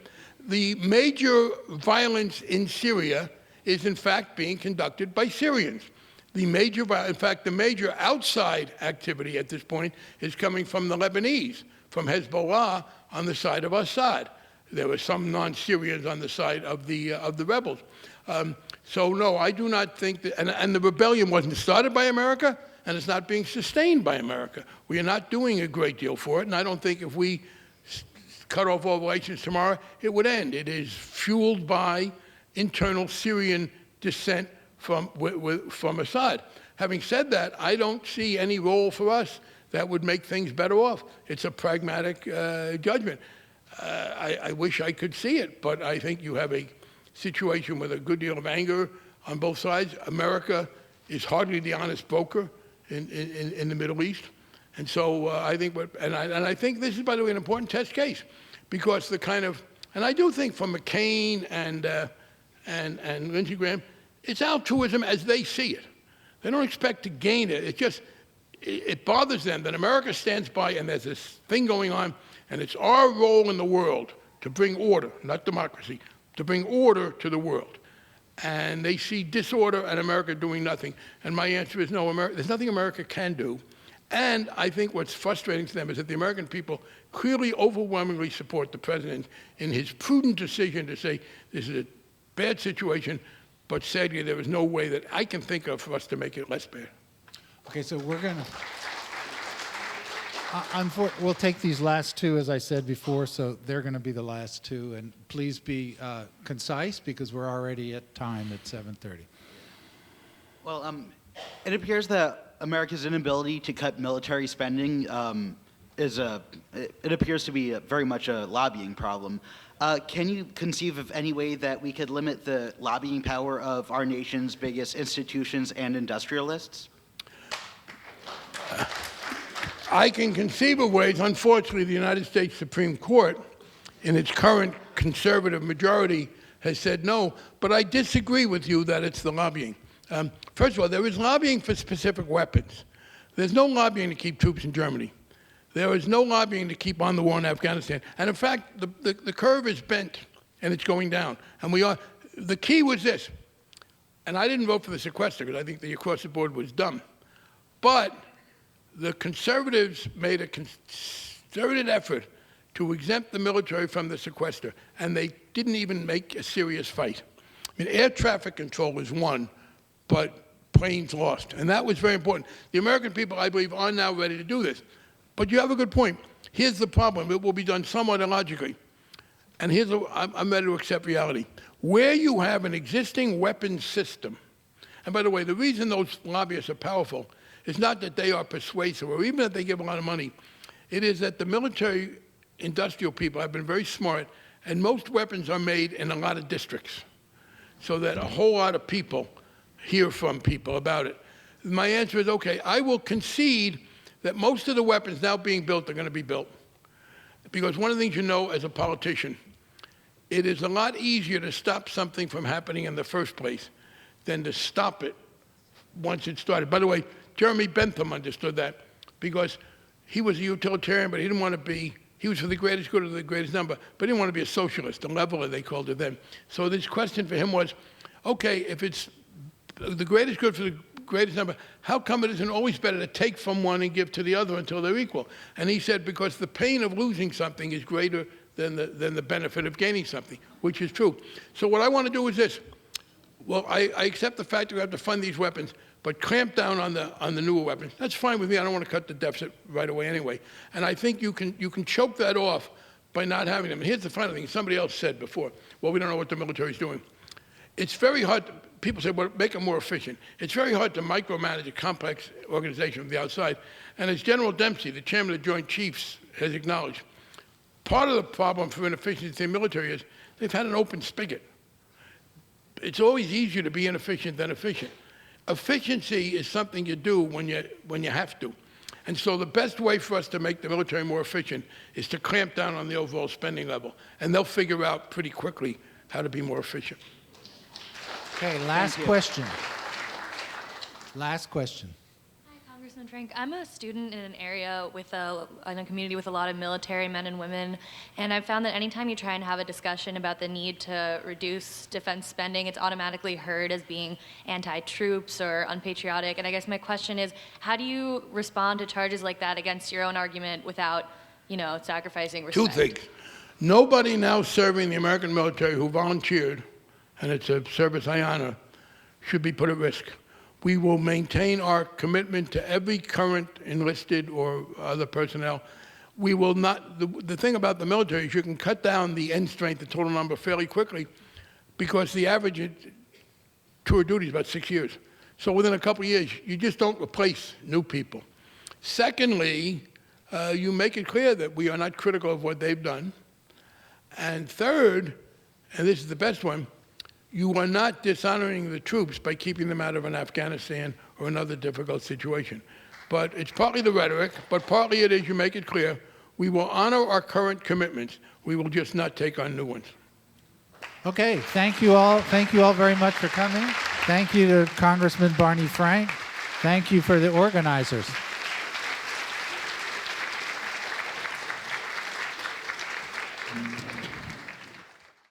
The major violence in Syria is, in fact, being conducted by Syrians. In fact, the major outside activity at this point is coming from the Lebanese, from Hezbollah on the side of Assad. There were some non-Syrians on the side of the rebels. So no, I do not think that, and the rebellion wasn't started by America, and it's not being sustained by America. We are not doing a great deal for it, and I don't think if we cut off all relations tomorrow, it would end. It is fueled by internal Syrian dissent from Assad. Having said that, I don't see any role for us that would make things better off. It's a pragmatic judgment. I wish I could see it, but I think you have a situation with a good deal of anger on both sides. America is hardly the honest broker in the Middle East. And so I think, I think this is, by the way, an important test case, because the kind of, and I do think from McCain and Lindsey Graham, it's altruism as they see it. They don't expect to gain it. It bothers them that America stands by and there's this thing going on, and it's our role in the world to bring order, not democracy, to bring order to the world. And they see disorder and America doing nothing. And my answer is no, there's nothing America can do. And I think what's frustrating to them is that the American people clearly overwhelmingly support the president in his prudent decision to say this is a bad situation, but sadly there is no way that I can think of for us to make it less bad. Okay, so we're going to... we'll take these last two, as I said before, so they're going to be the last two. And please be concise, because we're already at time at 7:30. Well, it appears that America's inability to cut military spending it appears to be very much a lobbying problem. Can you conceive of any way that we could limit the lobbying power of our nation's biggest institutions and industrialists? I can conceive of ways. Unfortunately, the United States Supreme Court, in its current conservative majority, has said no. But I disagree with you that it's the lobbying. First of all, there is lobbying for specific weapons. There's no lobbying to keep troops in Germany. There is no lobbying to keep on the war in Afghanistan. And in fact, the curve is bent, and it's going down. And the key was this, and I didn't vote for the sequester because I think the across the board was dumb. But the conservatives made a concerted effort to exempt the military from the sequester, and they didn't even make a serious fight. I mean, air traffic control was won, but planes lost, and that was very important. The American people, I believe, are now ready to do this. But you have a good point. Here's the problem. It will be done somewhat illogically. And I'm ready to accept reality. Where you have an existing weapons system, and by the way, the reason those lobbyists are powerful is not that they are persuasive or even that they give a lot of money. It is that the military industrial people have been very smart, and most weapons are made in a lot of districts, so that a whole lot of people hear from people about it. My answer is, okay, I will concede that most of the weapons now being built are going to be built. Because one of the things you know as a politician, it is a lot easier to stop something from happening in the first place than to stop it once it started. By the way, Jeremy Bentham understood that because he was a utilitarian, but he didn't want to be, he was for the greatest good of the greatest number, but he didn't want to be a socialist, a leveler they called it then. So this question for him was, okay, if it's the greatest good for the greatest number, how come it isn't always better to take from one and give to the other until they're equal? And he said, because the pain of losing something is greater than the benefit of gaining something, which is true. So what I want to do is this. Well, I accept the fact that we have to fund these weapons, but clamp down on the newer weapons. That's fine with me. I don't want to cut the deficit right away anyway. And I think you can choke that off by not having them. And here's the final thing. Somebody else said before, well, we don't know what the military is doing. It's very hard. People say, well, make them more efficient. It's very hard to micromanage a complex organization from the outside. And as General Dempsey, the chairman of the Joint Chiefs, has acknowledged, part of the problem for inefficiency in the military is they've had an open spigot. It's always easier to be inefficient than efficient. Efficiency is something you do when you have to. And so the best way for us to make the military more efficient is to clamp down on the overall spending level. And they'll figure out pretty quickly how to be more efficient. Okay, last question. Last question. Hi, Congressman Frank. I'm a student in an area in a community with a lot of military men and women, and I've found that anytime you try and have a discussion about the need to reduce defense spending, it's automatically heard as being anti-troops or unpatriotic. And I guess my question is, how do you respond to charges like that against your own argument without, sacrificing respect? Two things. Nobody now serving the American military who volunteered, and it's a service I honor, should be put at risk. We will maintain our commitment to every current enlisted or other personnel. We will not, the thing about the military is you can cut down the end strength, the total number, fairly quickly because the average tour duty is about 6 years. So within a couple of years, you just don't replace new people. Secondly, you make it clear that we are not critical of what they've done. And third, and this is the best one, you are not dishonoring the troops by keeping them out of an Afghanistan or another difficult situation. But it's partly the rhetoric, but partly it is you make it clear we will honor our current commitments. We will just not take on new ones. Okay, thank you all. Thank you all very much for coming. Thank you to Congressman Barney Frank. Thank you for the organizers.